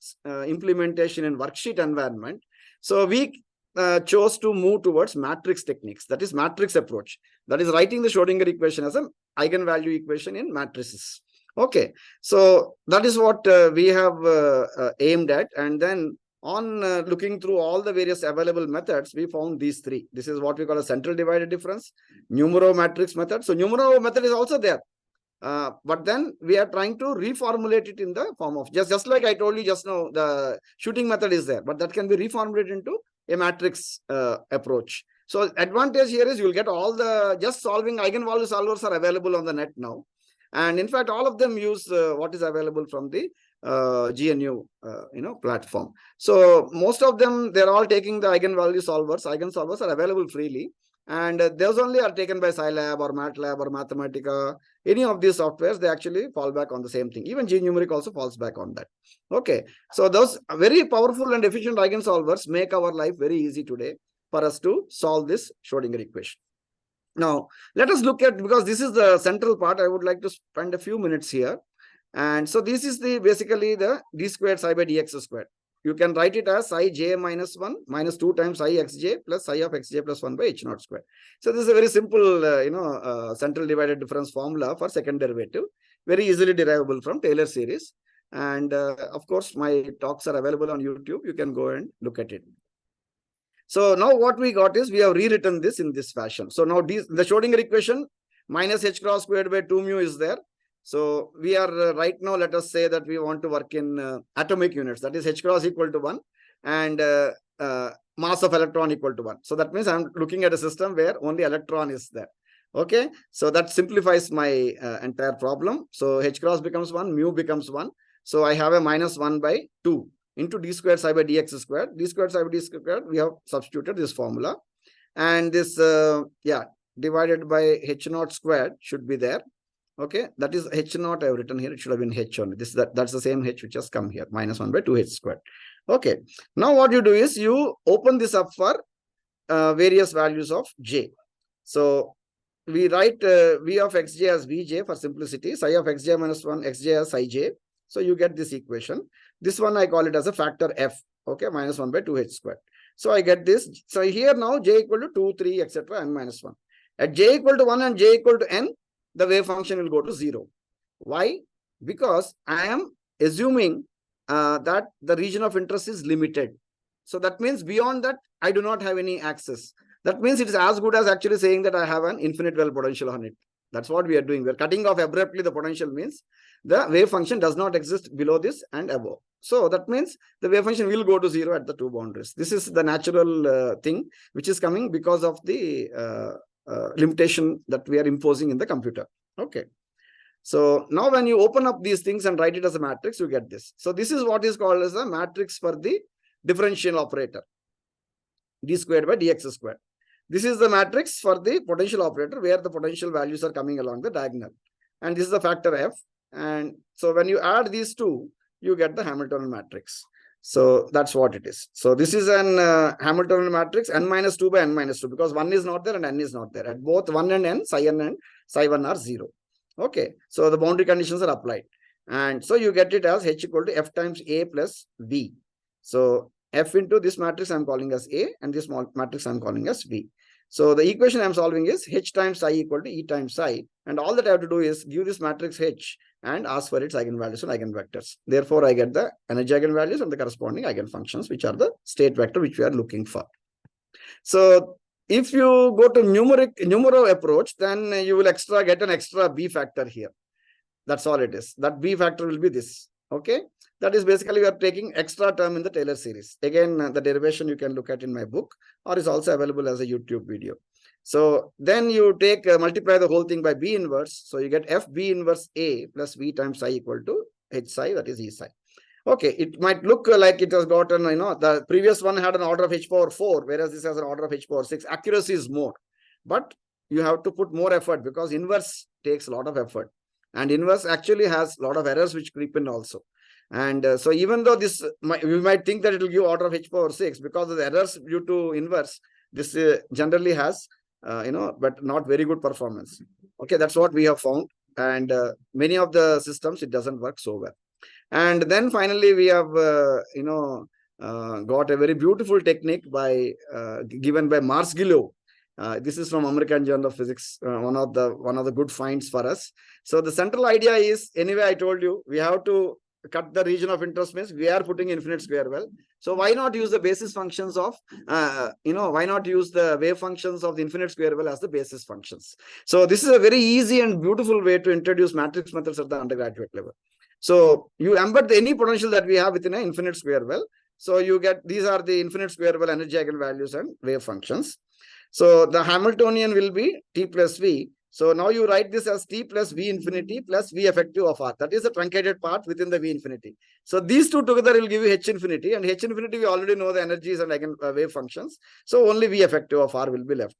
implementation in worksheet environment. So we chose to move towards matrix techniques. That is matrix approach. That is writing the Schrodinger equation as an eigenvalue equation in matrices. Okay. So that is what we have aimed at. And then on looking through all the various available methods, we found these three. This is what we call a central divided difference, numero matrix method. So numero method is also there. But then we are trying to reformulate it in the form of just like I told you just now, the shooting method is there, but that can be reformulated into a matrix approach. So advantage here is you'll get all the just solving eigenvalue solvers are available on the net now. And in fact, all of them use what is available from the GNU platform. So most of them, they're all taking the eigenvalue solvers. Eigensolvers are available freely, and those only are taken by Scilab or MATLAB or Mathematica. Any of these softwares, they actually fall back on the same thing. Even GNumeric also falls back on that. Okay, so those very powerful and efficient eigensolvers make our life very easy today for us to solve this Schrodinger equation. Now, let us look at, because this is the central part, I would like to spend a few minutes here. And so this is the basically the d squared psi by dx squared. You can write it as psi j minus 1 minus 2 times psi xj plus psi of xj plus 1 by h naught squared. So this is a very simple, central divided difference formula for second derivative, very easily derivable from Taylor series. And of course, my talks are available on YouTube. You can go and look at it. So now what we got is we have rewritten this in this fashion. So now the Schrodinger equation minus h cross squared by 2 mu is there. So we are right now, let us say that we want to work in atomic units. That is h cross equal to 1 and mass of electron equal to 1. So that means I'm looking at a system where only electron is there. Okay, so that simplifies my entire problem. So h cross becomes 1, mu becomes 1. So I have a minus 1 by 2 into d squared psi by dx squared. D squared psi by d squared, we have substituted this formula. And this, divided by h naught squared should be there. Okay, that is h naught I have written here. It should have been h only. That's the same h which has come here, minus 1 by 2h squared. Okay, now what you do is you open this up for various values of j. So we write v of xj as vj for simplicity, psi of xj minus 1 xj as psi j. So you get this equation. This one I call it as a factor f. Okay, minus 1 by 2h squared. So I get this. So here now j equal to 2, 3, etc. n minus 1. At j equal to 1 and j equal to n, the wave function will go to 0. Why? Because I am assuming that the region of interest is limited. So that means beyond that, I do not have any access. That means it is as good as actually saying that I have an infinite well potential on it. That's what we are doing. We're cutting off abruptly the potential, means the wave function does not exist below this and above. So that means the wave function will go to 0 at the two boundaries. This is the natural thing which is coming because of the limitation that we are imposing in the computer. Okay. So now when you open up these things and write it as a matrix, you get this. So this is what is called as a matrix for the differential operator, d squared by dx squared. This is the matrix for the potential operator where the potential values are coming along the diagonal. And this is the factor f. And so when you add these two, you get the Hamiltonian matrix. So that's what it is. So this is an Hamiltonian matrix n minus 2 by n minus 2, because 1 is not there and n is not there. At both 1 and n, psi n and psi 1 are 0. Okay. So the boundary conditions are applied. And so you get it as h equal to f times a plus v. So f into this matrix I'm calling as a, and this matrix I'm calling as v. So the equation I'm solving is h times psi equal to e times psi. And all that I have to do is give this matrix h and ask for its eigenvalues and eigenvectors. Therefore, I get the energy eigenvalues and the corresponding eigenfunctions, which are the state vector which we are looking for. So if you go to numero approach, then you will get an extra b factor here. That's all it is. That b factor will be this. Okay. That is basically we are taking extra term in the Taylor series. Again, the derivation you can look at in my book, or is also available as a YouTube video. So then you take multiply the whole thing by b inverse. So you get f b inverse a plus v times psi equal to h psi, that is e psi. Okay, it might look like it has gotten, the previous one had an order of h power 4, whereas this has an order of h power 6. Accuracy is more, but you have to put more effort because inverse takes a lot of effort. And inverse actually has a lot of errors which creep in also. And so even though this, we might think that it will give order of h power 6 because of the errors due to inverse, this generally has, but not very good performance. Okay, that's what we have found. And many of the systems, it doesn't work so well. And then finally, we have, got a very beautiful technique given by Mars-Guillot. This is from American Journal of Physics, one of the good finds for us. So the central idea is, anyway, I told you, we have to cut the region of interest, means we are putting infinite square well. So why not use the basis functions of, why not use the wave functions of the infinite square well as the basis functions? So this is a very easy and beautiful way to introduce matrix methods at the undergraduate level. So you embed any potential that we have within an infinite square well. So you get, these are the infinite square well energy eigenvalues and wave functions. So the Hamiltonian will be t plus v, So now you write this as T plus V infinity plus V effective of R. That is the truncated part within the V infinity. So these two together will give you H infinity, and H infinity we already know the energies and wave functions. So only V effective of R will be left.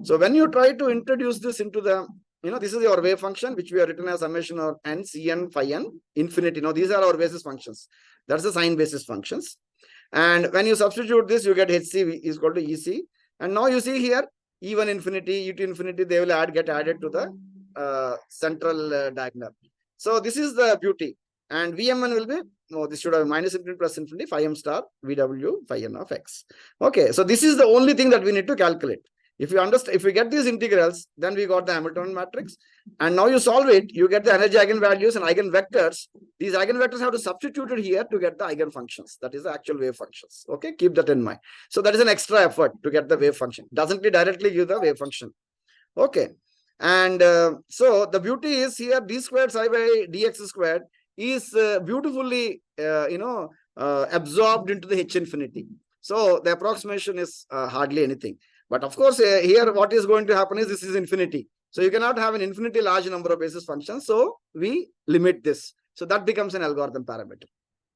So when you try to introduce this into the, this is your wave function, which we have written as summation of n, Cn, phi n, infinity. Now these are our basis functions. That's the sign basis functions. And when you substitute this, you get Hc is equal to Ec. And now you see here, E1 infinity, E2 infinity, they will get added to the central diagonal. So this is the beauty. And Vmn will be, this should have minus infinity plus infinity, phi m star Vw phi n of x. Okay, so this is the only thing that we need to calculate. If you understand, if we get these integrals, then we got the Hamiltonian matrix. And now you solve it, you get the energy eigenvalues and eigenvectors. These eigenvectors have to substitute it here to get the eigenfunctions. That is the actual wave functions. Okay, keep that in mind. So that is an extra effort to get the wave function. Doesn't directly give the wave function. Okay. And so the beauty is here, d squared psi by dx squared is beautifully, absorbed into the H infinity. So the approximation is hardly anything. But of course, here what is going to happen is this is infinity. So you cannot have an infinity large number of basis functions. So we limit this. So that becomes an algorithm parameter.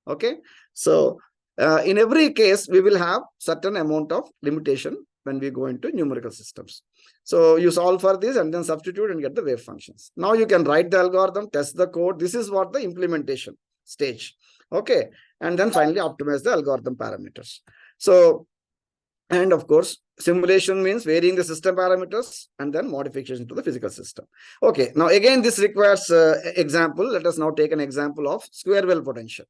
Okay. So in every case, we will have certain amount of limitation when we go into numerical systems. So you solve for this and then substitute and get the wave functions. Now you can write the algorithm, test the code. This is what the implementation stage. Okay. And then finally optimize the algorithm parameters. So, and of course, simulation means varying the system parameters and then modification to the physical system. Okay. Now, again, this requires example. Let us now take an example of square well potential.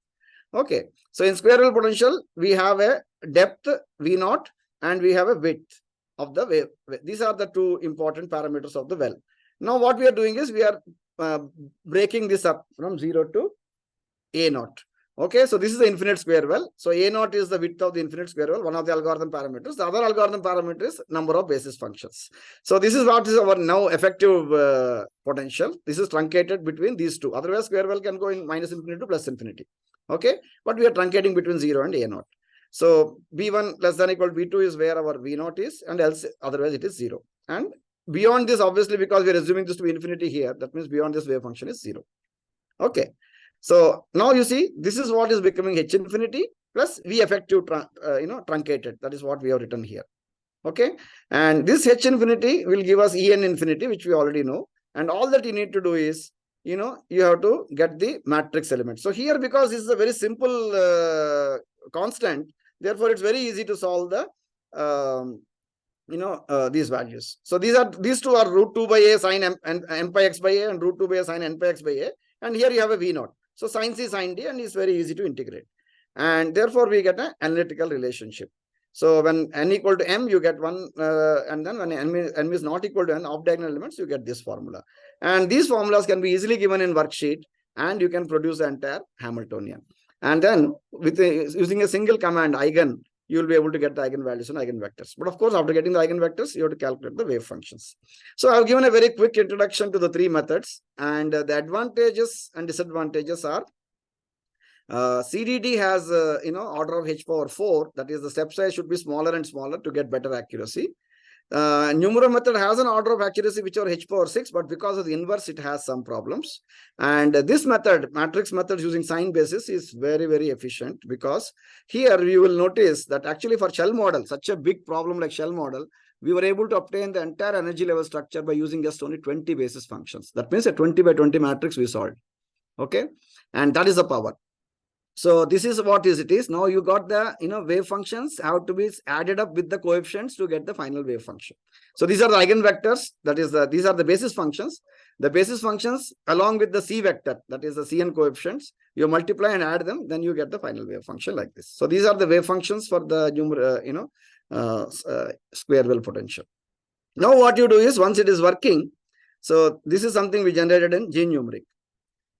Okay. So in square well potential, we have a depth V0 and we have a width of the wave. These are the two important parameters of the well. Now, what we are doing is we are breaking this up from 0 to A0. Okay, so this is the infinite square well. So A0 is the width of the infinite square well, one of the algorithm parameters. The other algorithm parameter is number of basis functions. So this is what is our now effective potential. This is truncated between these two. Otherwise, square well can go in minus infinity to plus infinity. Okay, but we are truncating between 0 and A0. So B1 less than equal to B2 is where our V0 is, and else otherwise it is 0. And beyond this, obviously, because we are assuming this to be infinity here, that means beyond this wave function is 0. Okay. So now you see, this is what is becoming H infinity plus V effective, truncated. That is what we have written here. Okay. And this H infinity will give us En infinity, which we already know. And all that you need to do is, you have to get the matrix element. So here, because this is a very simple constant, therefore it's very easy to solve the, these values. So these two are root 2 by a sine n pi x by a and root 2 by a sine n pi x by a. And here you have a V0. So sine C sine D, and it's very easy to integrate. And therefore we get an analytical relationship. So when n equal to m, you get 1, and then when n is not equal to n, off diagonal elements, you get this formula. And these formulas can be easily given in worksheet, and you can produce the entire Hamiltonian. And then with using a single command eigen, you will be able to get the eigenvalues and eigenvectors. But of course, after getting the eigenvectors, you have to calculate the wave functions. So I've given a very quick introduction to the three methods, and the advantages and disadvantages are CDD has order of h power 4. That is, the step size should be smaller and smaller to get better accuracy. Numero method has an order of accuracy which are h power 6, but because of the inverse, it has some problems. And this method, matrix method using sign basis, is very, very efficient, because here you will notice that actually for shell model, such a big problem like shell model, we were able to obtain the entire energy level structure by using just only 20 basis functions. That means a 20 by 20 matrix we solved. Okay. And that is the power. So this is what it is. Now you got the wave functions have to be added up with the coefficients to get the final wave function. So these are the eigenvectors. That is these are the basis functions. The basis functions along with the C vector, that is the Cn coefficients, you multiply and add them, then you get the final wave function like this. So these are the wave functions for the square well potential. Now what you do is, once it is working, so this is something we generated in GNumeric.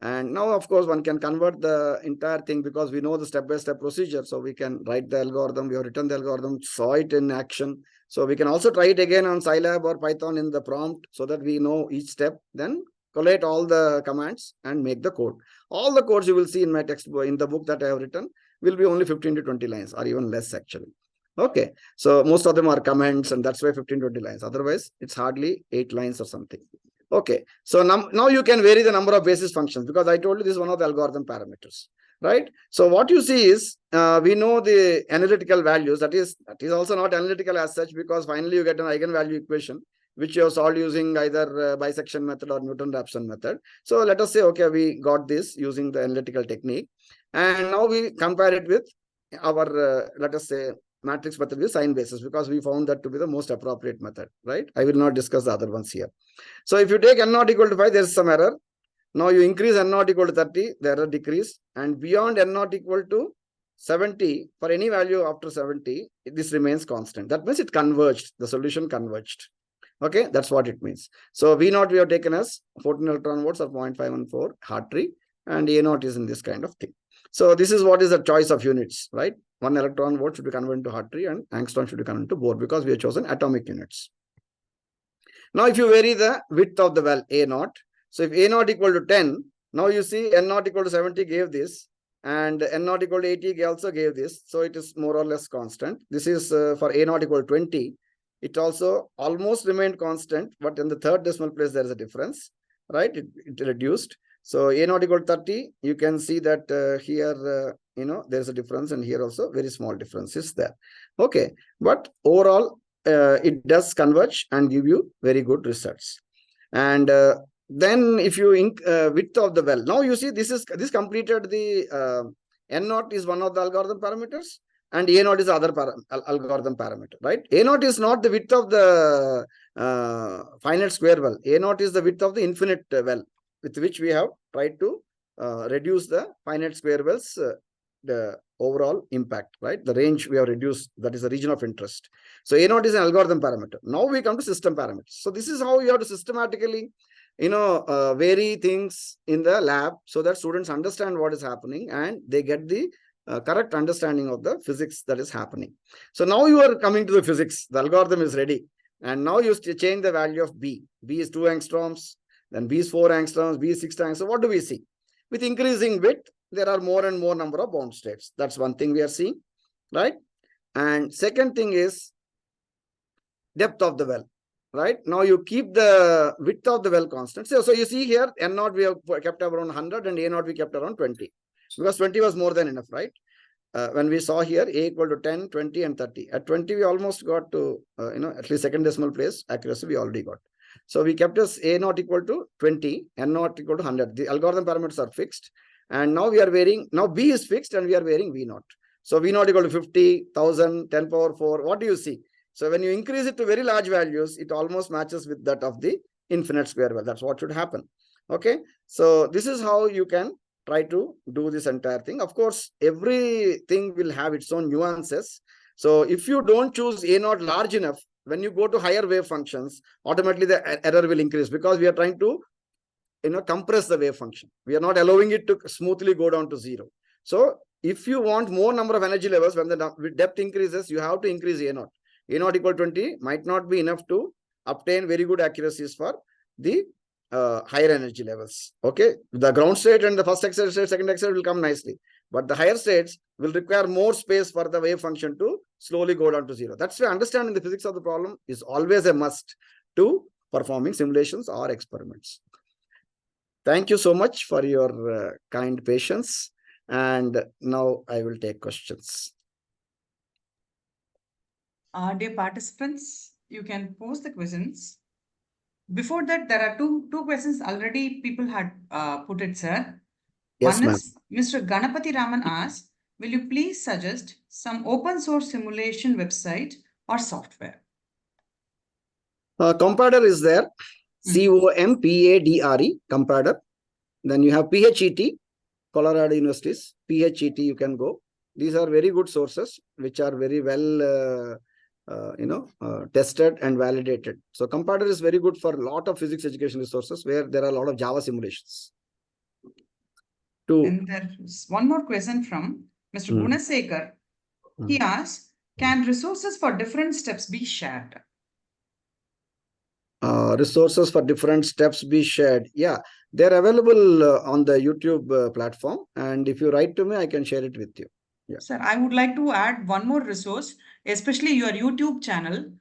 And now, of course, one can convert the entire thing because we know the step-by-step procedure. So we can write the algorithm, we have written the algorithm, saw it in action. So we can also try it again on Scilab or Python in the prompt so that we know each step, then collate all the commands and make the code. All the codes you will see in my textbook, in the book that I have written, will be only 15 to 20 lines or even less actually. Okay. So most of them are comments, and that's why 15, 20 lines. Otherwise, it's hardly 8 lines or something. Okay, so now you can vary the number of basis functions, because I told you this is one of the algorithm parameters, right? So what you see is we know the analytical values. That is also not analytical as such, because finally you get an eigenvalue equation which you have solved using either bisection method or Newton-Raphson method. So let us say, okay, we got this using the analytical technique, and now we compare it with our let us say matrix method with sign basis, because we found that to be the most appropriate method, right? I will not discuss the other ones here. So if you take n not equal to 5, there is some error. Now you increase n not equal to 30, the error decrease, and beyond n not equal to 70, for any value after 70, this remains constant. That means it converged, the solution converged. Okay, that's what it means. So V naught we have taken as 14 electron volts or 0.514 Hartree, and A naught is in this kind of thing. So this is what is the choice of units, right? 1 electron volt should be converted to Hartree and angstrom should be converted to Bohr, because we have chosen atomic units. Now, if you vary the width of the well A naught, so if A naught equal to 10, now you see N naught equal to 70 gave this, and N naught equal to 80 also gave this. So it is more or less constant. This is for A naught equal to 20. It also almost remained constant, but in the third decimal place, there is a difference, right? It reduced. So A naught equal to 30, you can see that here, there is a difference, and here also very small difference is there. Okay, but overall, it does converge and give you very good results. And then if you width of the well, now you see this completed the N naught is one of the algorithm parameters, and A naught is the other algorithm parameter, right? A naught is not the width of the finite square well. A naught is the width of the infinite well, with which we have tried to reduce the finite square wells, the overall impact, right? The range we have reduced, that is the region of interest. So A naught is an algorithm parameter. Now we come to system parameters. So this is how you have to systematically, vary things in the lab, so that students understand what is happening and they get the correct understanding of the physics that is happening. So now you are coming to the physics. The algorithm is ready. And now you change the value of B. B is 2 angstroms, then B is 4 angstroms, B is 6 angstroms. So what do we see? With increasing width, there are more and more number of bound states. That's one thing we are seeing, right? And second thing is depth of the well, right? Now you keep the width of the well constant. So you see here, N naught we have kept around 100 and A naught we kept around 20, because 20 was more than enough, right? When we saw here A equal to 10, 20 and 30. At 20, we almost got to, at least second decimal place accuracy we already got. So we kept as A naught equal to 20, N naught equal to 100. The algorithm parameters are fixed. And now we are varying, now B is fixed and we are varying V naught. So V naught equal to 50, 1000, 10 power 4. What do you see? So when you increase it to very large values, it almost matches with that of the infinite square well. That's what should happen. Okay. So this is how you can try to do this entire thing. Of course, everything will have its own nuances. So if you don't choose A naught large enough, when you go to higher wave functions, automatically the error will increase, because we are trying to compress the wave function. We are not allowing it to smoothly go down to 0. So if you want more number of energy levels, when the depth increases, you have to increase A naught. A naught equal 20 might not be enough to obtain very good accuracies for the higher energy levels. Okay, the ground state and the first excited state, second excited will come nicely, but the higher states will require more space for the wave function to slowly go down to 0. That's why understanding the physics of the problem is always a must to performing simulations or experiments. Thank you so much for your kind patience. And now I will take questions. Dear participants, you can post the questions. Before that, there are two questions already people had put it, sir. Yes, One is Mr. Ganapati Raman asked, will you please suggest some open source simulation website or software? Compadre is there. COMPADRE, Compadre. Then you have PHET, Colorado Universities, PHET you can go. These are very good sources, which are very well, tested and validated. So Compadre is very good for a lot of physics education resources where there are a lot of Java simulations. And there's one more question from Mr. Gunasekar. He asks, can resources for different steps be shared? Resources for different steps be shared. Yeah, they're available on the YouTube platform. And if you write to me, I can share it with you. Yeah. Sir, I would like to add one more resource, especially your YouTube channel.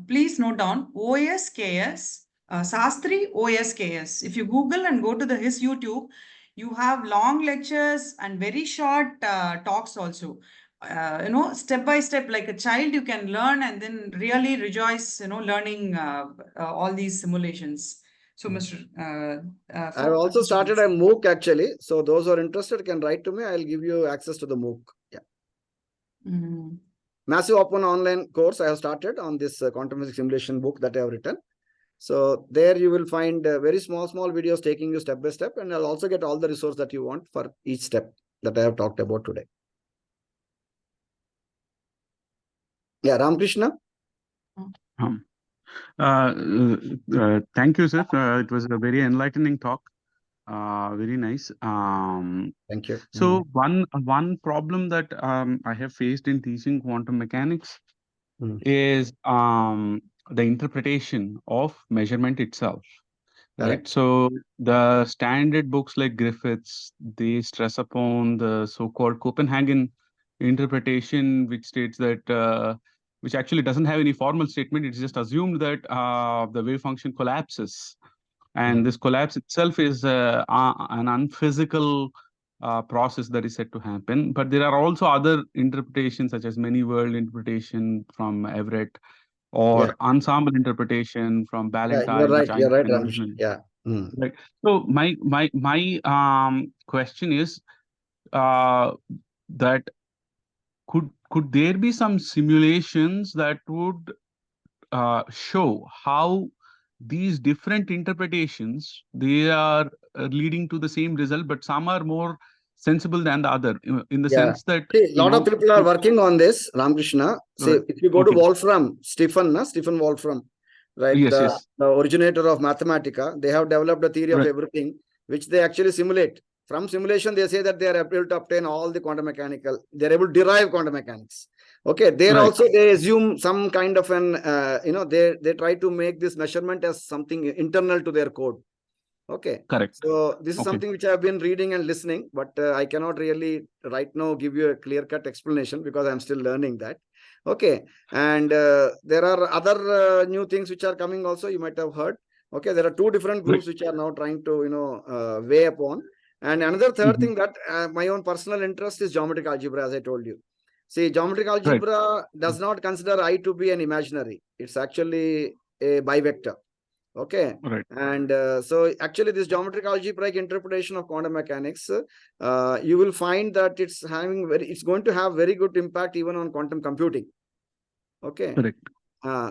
Please note down OSKS Sastri OSKS. If you Google and go to his YouTube, you have long lectures and very short talks also. Step by step, like a child, you can learn and then really rejoice, learning all these simulations. So, Mr. I've also started a MOOC actually. So those who are interested can write to me. I'll give you access to the MOOC. Yeah. Massive open online course I have started on this quantum physics simulation book that I have written. So there you will find very small videos taking you step by step, and I'll also get all the resource that you want for each step that I have talked about today. Yeah, Ramakrishna. Thank you, sir. It was a very enlightening talk. Very nice. Thank you. So one problem that I have faced in teaching quantum mechanics is the interpretation of measurement itself. Right. So the standard books like Griffiths, they stress upon the so-called Copenhagen interpretation, which states that which actually doesn't have any formal statement. It's just assumed that the wave function collapses, and this collapse itself is an unphysical process that is said to happen. But there are also other interpretations, such as many world interpretation from Everett, or ensemble interpretation from Ballantyne. You're right. You're right, Ramesh. Yeah. Right. So my question is that could there be some simulations that would show how these different interpretations, they are leading to the same result, but some are more sensible than the other, in the sense that a lot of people are working on this, Ramakrishna. See, if you go to Wolfram, Stephen Wolfram, right? Yes, the originator of Mathematica, they have developed a theory of everything, which they actually simulate. From simulation, they say that they are able to obtain all the quantum mechanical, they're able to derive quantum mechanics. Okay, there also they assume some kind of an, they try to make this measurement as something internal to their code. Okay, correct. So this is something which I have been reading and listening, but I cannot really right now give you a clear-cut explanation because I'm still learning that. Okay, and there are other new things which are coming also, you might have heard. Okay, there are two different groups which are now trying to, weigh upon. And another third thing that my own personal interest is geometric algebra, as I told you. See, geometric algebra does not consider I to be an imaginary. It's actually a bivector. Okay. And so actually this geometric algebraic interpretation of quantum mechanics, you will find that it's going to have very good impact even on quantum computing. Okay.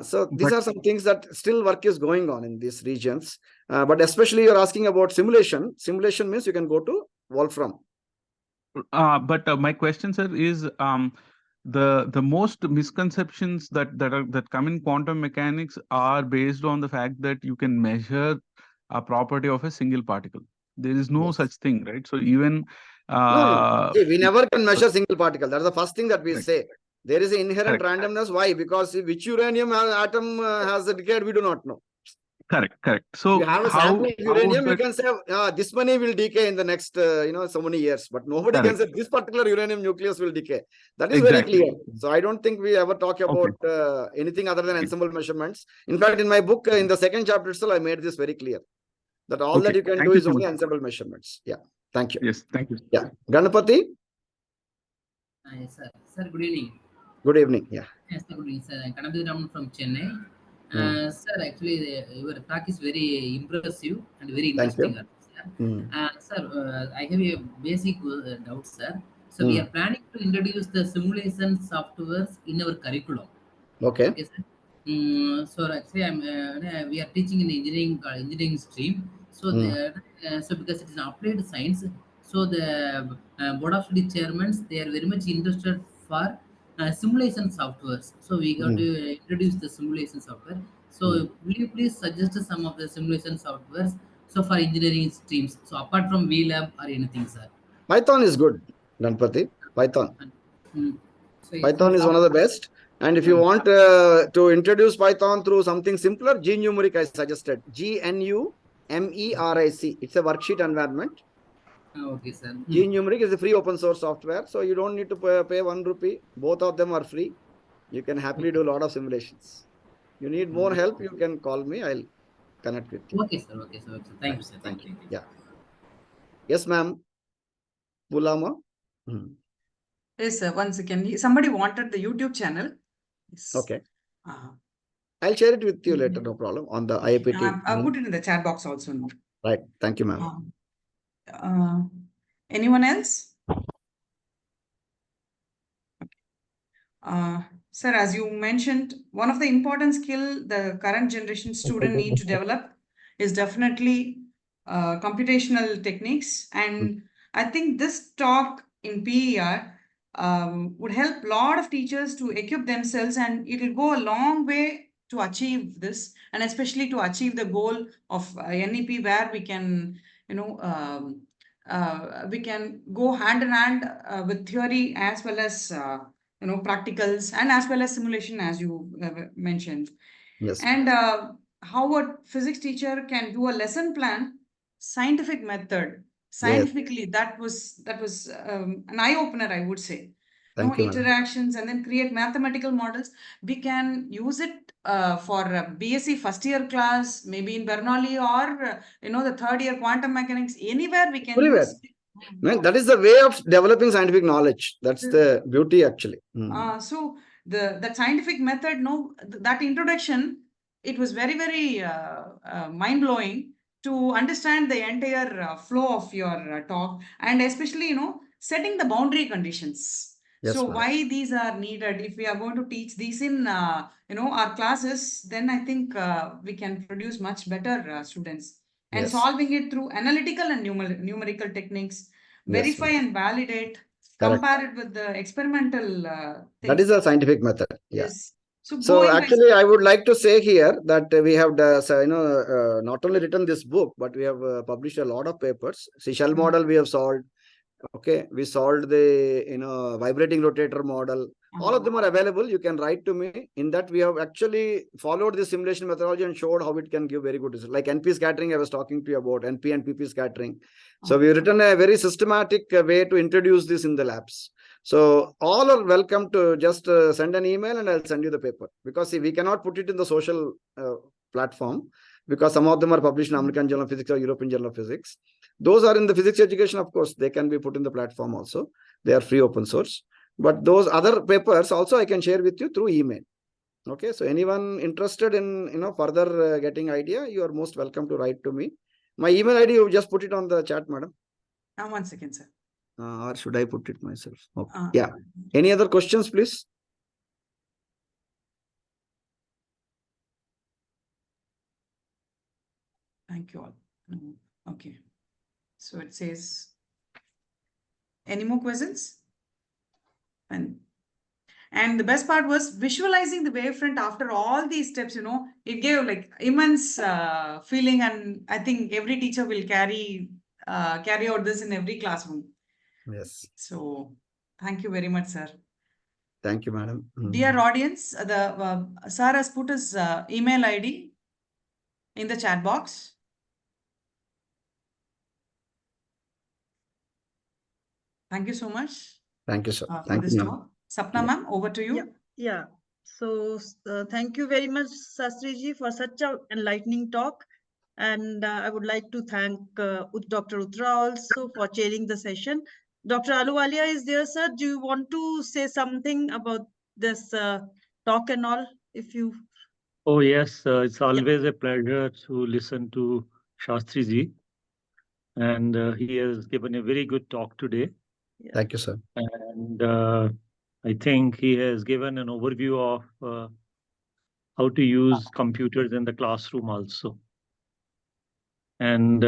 So these are some things that still work is going on in these regions. But especially you're asking about simulation. Simulation means you can go to Wolfram. But my question, sir, is the most misconceptions that come in quantum mechanics are based on the fact that you can measure a property of a single particle. There is no such thing, right? So even no. See, we never can measure single particle. That's the first thing that we say. There is an inherent randomness. Why? Because which uranium atom has decayed, we do not know. Correct. So you have a sample of uranium, you can say this many will decay in the next so many years, but nobody can say this particular uranium nucleus will decay. That is very clear. So I don't think we ever talk about anything other than ensemble measurements. In fact, in my book, in the second chapter itself, I made this very clear that all that you can do is only ensemble measurements. Yeah. Thank you. Yes. Thank you. Yeah. Ganapati. Yes, sir. Sir, good evening. Good evening. Yeah. Yes, sir, good evening, sir. I'm Kanabhi Raman from Chennai. Sir, actually, your talk is very impressive and very interesting. Sir, I have a basic doubt, sir. So we are planning to introduce the simulation softwares in our curriculum. Okay sir. So actually, we are teaching in engineering stream. So so because it is an applied science, so the board of study chairmen, they are very much interested for simulation softwares. So we got to introduce the simulation software. So will you please suggest some of the simulation softwares so for engineering streams? So apart from VLab or anything, sir. Python is good, Ganpati. Python. So Python is one of the best. And if you want to introduce Python through something simpler, GNumeric I suggested. GNumeric. It's a worksheet environment. Okay, sir. GNumeric is a free open source software. So you don't need to pay 1 rupee. Both of them are free. You can happily do a lot of simulations. You need more help, you can call me. I'll connect with you. Okay, sir. Okay, sir. Thank you, sir. Thank you. Thank you. Yeah. Yes, ma'am. Pulama. Yes, sir. Once again, somebody wanted the YouTube channel. Yes. Okay. Uh, I'll share it with you later, no problem, on the IAPT. I'll put it in the chat box also now. Right. Thank you, ma'am. Anyone else? Sir, as you mentioned, one of the important skill the current generation student need to develop is definitely computational techniques. And I think this talk in PER would help a lot of teachers to equip themselves, and it will go a long way to achieve this, and especially to achieve the goal of NEP, where we can, we can go hand in hand with theory as well as practicals, and as well as simulation, as you mentioned. Yes. And how a physics teacher can do a lesson plan, scientific method, scientifically, that was an eye opener, I would say. Thank you, madam. Interactions, and then create mathematical models. We can use it for BSc first year class, maybe in Bernoulli, or the third year quantum mechanics. Anywhere we can Everywhere. use. Man, that is the way of developing scientific knowledge. That's the beauty, actually. So the scientific method, that introduction, it was very, very mind blowing to understand the entire flow of your talk, and especially setting the boundary conditions. Yes, So madam. why these are needed? If we are going to teach these in our classes, then I think we can produce much better students. And Yes. solving it through analytical and numerical techniques, Yes, verify and validate, correct. compare it with the experimental That things. is a scientific method. Yeah. Yes. So So going by actually, I would like to say here that we have not only written this book, but we have published a lot of papers. See, shell model we have solved. Okay, we solved the vibrating rotator model. All of them are available. You can write to me. In that, we have actually followed the simulation methodology and showed how it can give very good results. Like NP scattering, I was talking to you about NP and PP scattering. So we've written a very systematic way to introduce this in the labs. So all are welcome to just send an email and I'll send you the paper. Because see, we cannot put it in the social platform because some of them are published in American Journal of Physics or European Journal of Physics. Those are in the physics education, of course, they can be put in the platform also. They are free open source. But those other papers also I can share with you through email. Okay, so anyone interested in further getting idea, you are most welcome to write to me. My email ID, you just put it on the chat, madam. 1 second, sir. Or should I put it myself? Okay. Yeah. Any other questions, please? Thank you all. Okay. So it says, any more questions? And the best part was visualizing the wavefront after all these steps, it gave like immense feeling, and I think every teacher will carry out this in every classroom. Yes. So thank you very much, sir. Thank you, madam. Dear audience, sir has put his email ID in the chat box. Thank you so much. Thank you, sir. For this talk. Sapna ma'am, over to you. Yeah. So thank you very much, Sastriji, for such an enlightening talk. And I would like to thank Dr. Uttara also for chairing the session. Dr. Aluwalia is there, sir. Do you want to say something about this talk and all? If you. Oh, yes. It's always a pleasure to listen to Shastriji. And he has given a very good talk today. Yeah. Thank you, sir. And I think he has given an overview of how to use computers in the classroom also. And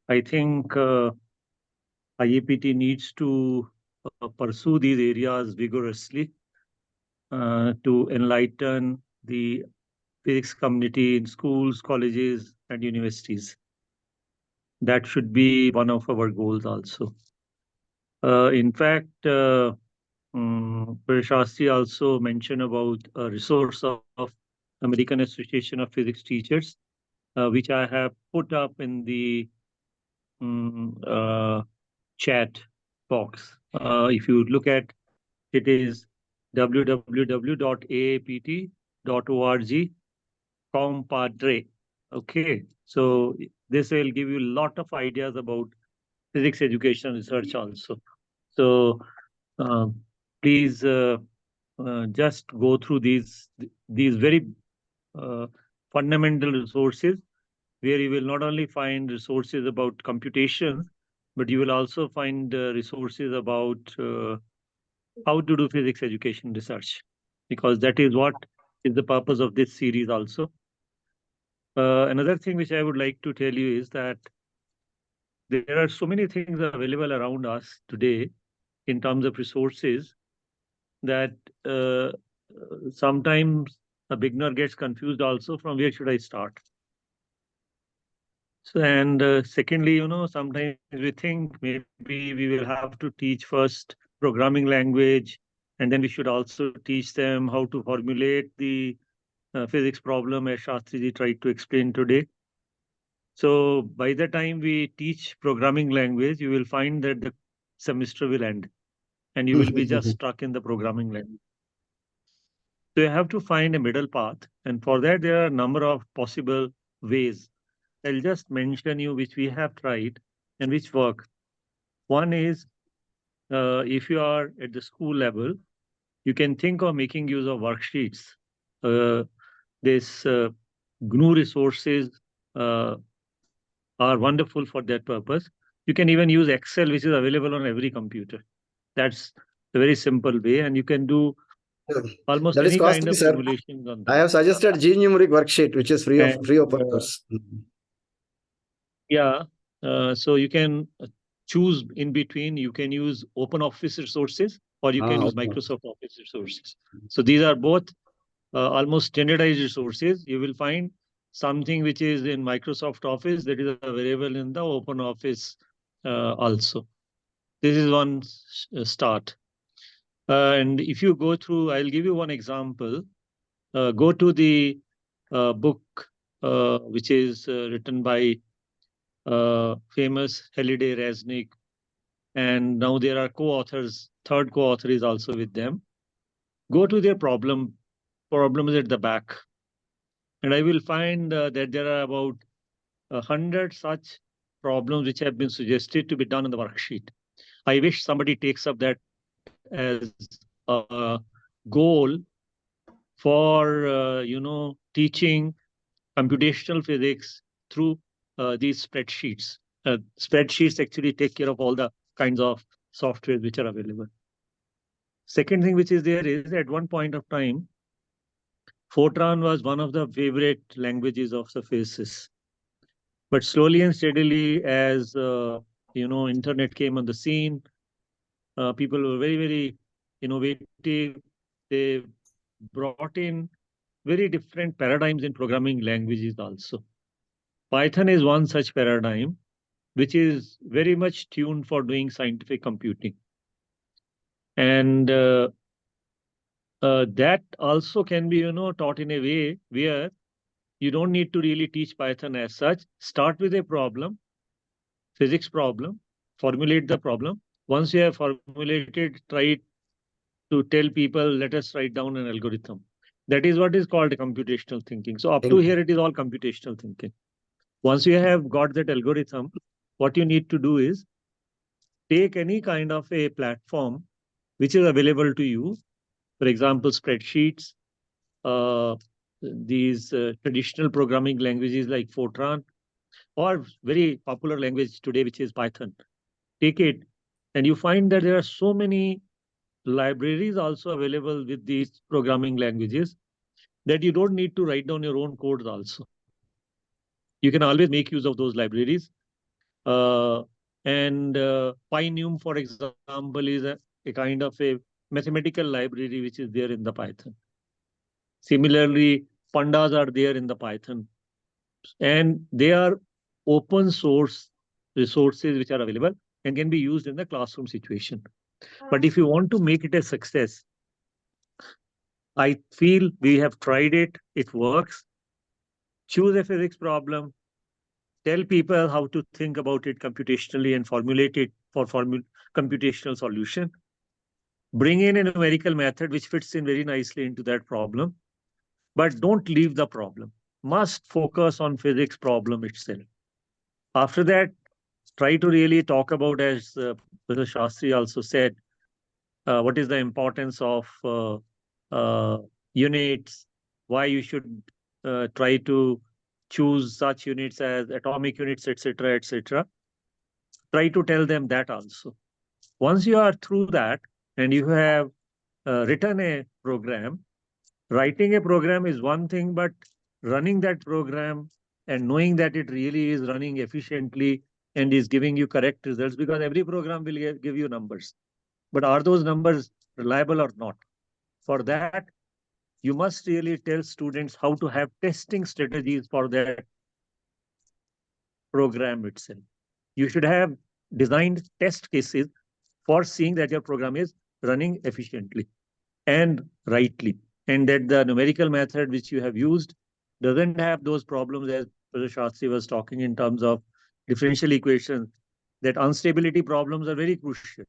I think IAPT needs to pursue these areas vigorously to enlighten the physics community in schools, colleges, and universities. That should be one of our goals also. In fact, Shastri also mentioned about a resource of American Association of Physics Teachers, which I have put up in the chat box. If you look at it, is www.aapt.org compadre. Okay, so this will give you a lot of ideas about physics education research also. So please just go through these very fundamental resources, where you will not only find resources about computation, but you will also find resources about how to do physics education research, because that is what is the purpose of this series also. Another thing which I would like to tell you is that there are so many things available around us today in terms of resources that sometimes a beginner gets confused also from where should I start. So, and secondly, sometimes we think maybe we will have to teach first programming language, and then we should also teach them how to formulate the physics problem as Shastriji tried to explain today. So by the time we teach programming language, you will find that the semester will end and you will be just stuck in the programming language. So you have to find a middle path. And for that, there are a number of possible ways. I'll just mention you which we have tried and which work. One is if you are at the school level, you can think of making use of worksheets. This GNU resources are wonderful for that purpose. You can even use Excel, which is available on every computer. That's a very simple way, and you can do almost That is any kind costly, of sir. simulations on I that. have suggested G-numeric worksheet, which is free of And, purpose. yeah, so you can choose in between. You can use open office resources or you can use Okay. Microsoft Office resources. So these are both almost standardized resources. You will find something which is in Microsoft Office that is available in the open office also. This is one start. And if you go through, I'll give you one example. Go to the book which is written by famous Halliday Resnick, and now there are co-authors. Third co-author is also with them. Go to their problems at the back, and I will find that there are about 100 such problems which have been suggested to be done in the worksheet. I wish somebody takes up that as a goal for teaching computational physics through these spreadsheets. Spreadsheets actually take care of all the kinds of software which are available. Second thing which is there is, at one point of time, Fortran was one of the favorite languages of the physicists. But slowly and steadily, as internet came on the scene, people were very, very innovative. They brought in very different paradigms in programming languages also. Python is one such paradigm, which is very much tuned for doing scientific computing. And that also can be, taught in a way where you don't need to really teach Python as such. Start with a problem, physics problem, formulate the problem. Once you have formulated, try to tell people, let us write down an algorithm. That is what is called computational thinking. So up to here, it is all computational thinking. Once you have got that algorithm, what you need to do is take any kind of a platform which is available to you. For example, spreadsheets, these traditional programming languages like Fortran, or very popular language today, which is Python. Take it, and you find that there are so many libraries also available with these programming languages that you don't need to write down your own codes also. You can always make use of those libraries. And PyNum, for example, is a kind of a mathematical library which is there in the Python. Similarly, pandas are there in the Python. And they are open source resources which are available and can be used in the classroom situation. But if you want to make it a success, I feel we have tried it, it works. Choose a physics problem, tell people how to think about it computationally and formulate it for computational solution. Bring in a numerical method which fits in very nicely into that problem, but don't leave the problem. must focus on physics problem itself. After that, try to really talk about, as Professor Shastri also said, what is the importance of units, why you should try to choose such units as atomic units, etc., etc. Try to tell them that also. Once you are through that and you have written a program, writing a program is one thing, but running that program and knowing that it really is running efficiently and is giving you correct results, because every program will give you numbers. But are those numbers reliable or not? For that, you must really tell students how to have testing strategies for their program itself. You should have designed test cases for seeing that your program is running efficiently and rightly, and that the numerical method which you have used doesn't have those problems as Professor Shastri was talking in terms of differential equations, that instability problems are very crucial.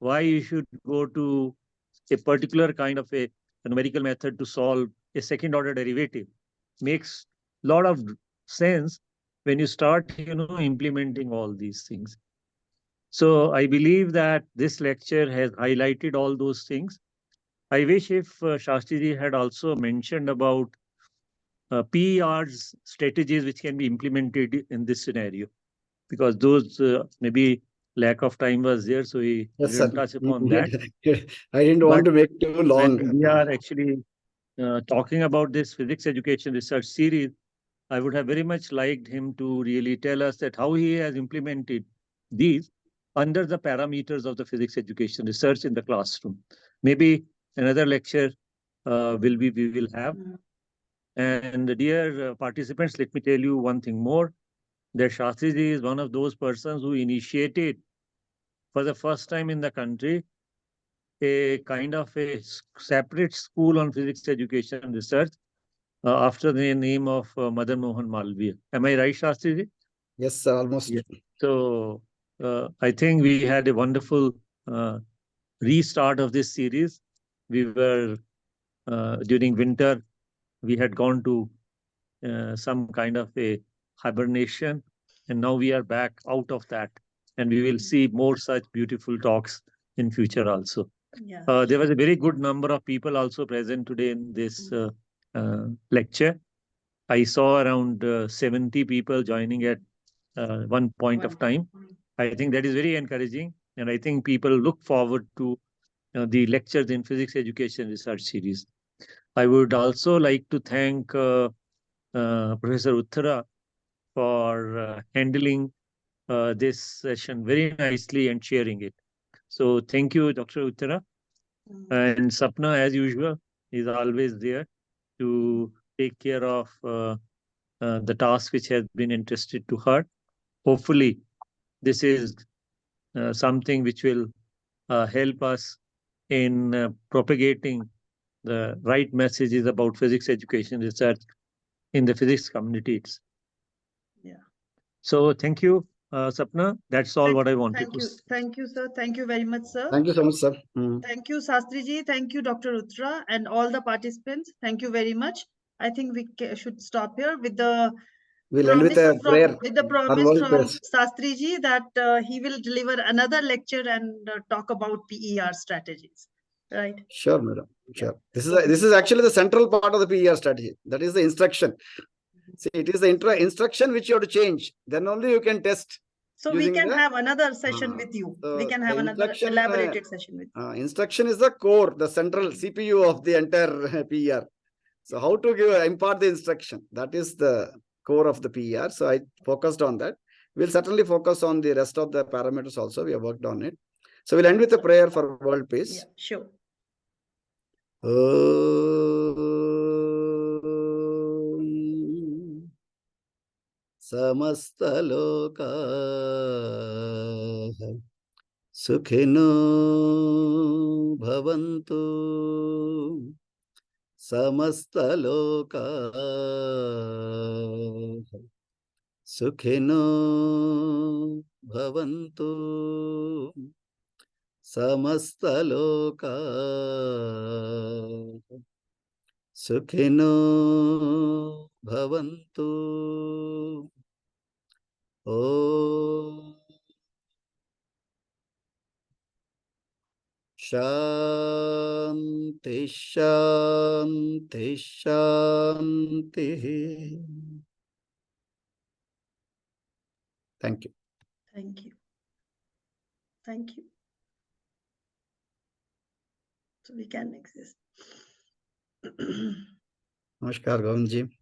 Why you should go to a particular kind of a numerical method to solve a second order derivative makes a lot of sense when you start, implementing all these things. So I believe that this lecture has highlighted all those things. I wish if Shastriji had also mentioned about PER's strategies which can be implemented in this scenario, because those maybe lack of time was there, so we didn't touch upon that. I didn't want to make too long. When we are actually talking about this physics education research series, I would have very much liked him to really tell us that how he has implemented these under the parameters of the physics education research in the classroom. Maybe another lecture we will have. And dear participants, let me tell you one thing more, that Shastriji is one of those persons who initiated for the first time in the country a kind of a separate school on physics education research after the name of Madan Mohan Malviya. Am I right, Shastriji? Yes, sir, almost. Yeah. So I think we had a wonderful restart of this series. We were during winter, we had gone to some kind of a hibernation, and now we are back out of that, and we will see more such beautiful talks in future also. Yeah. There was a very good number of people also present today in this lecture. I saw around 70 people joining at one point of time. I think that is very encouraging, and I think people look forward to the lectures in physics education research series. I would also like to thank Professor Uttara for handling this session very nicely and sharing it. So thank you, Dr. Uttara. And Sapna, as usual, is always there to take care of the task which has been entrusted to her. Hopefully, this is something which will help us in propagating the right messages about physics education research in the physics communities. Yeah. So thank you, Sapna. That's all what I wanted to say. Thank you, sir. Thank you very much, sir. Thank you so much, sir. Thank you, Shastriji. Thank you, Dr. Uttara, and all the participants. Thank you very much. I think we should stop here with the We'll end with a prayer. with the promise world from prayers. Shastriji that he will deliver another lecture and talk about PER strategies. Right? Sure, madam. Sure. This is actually the central part of the PER strategy. That is the instruction. See, it is the instruction which you have to change. Then only you can test. So we can have another session with you. We can have another elaborated session with you. Instruction is the core, the central CPU of the entire PER. So how to impart the instruction? That is the core of the PER. So I focused on that. We'll certainly focus on the rest of the parameters also. We have worked on it. So we'll end with a prayer for world peace. Yeah, sure. समस्तलोका सुखिनो भवन्तु समस्तलोका सुखिनो भवन्तु समस्तलोका सुखिनो bhavantu. Om Shanti Shanti Shanti. Thank you. Thank you. Thank you. So we can exist. Namaskar, Govindji.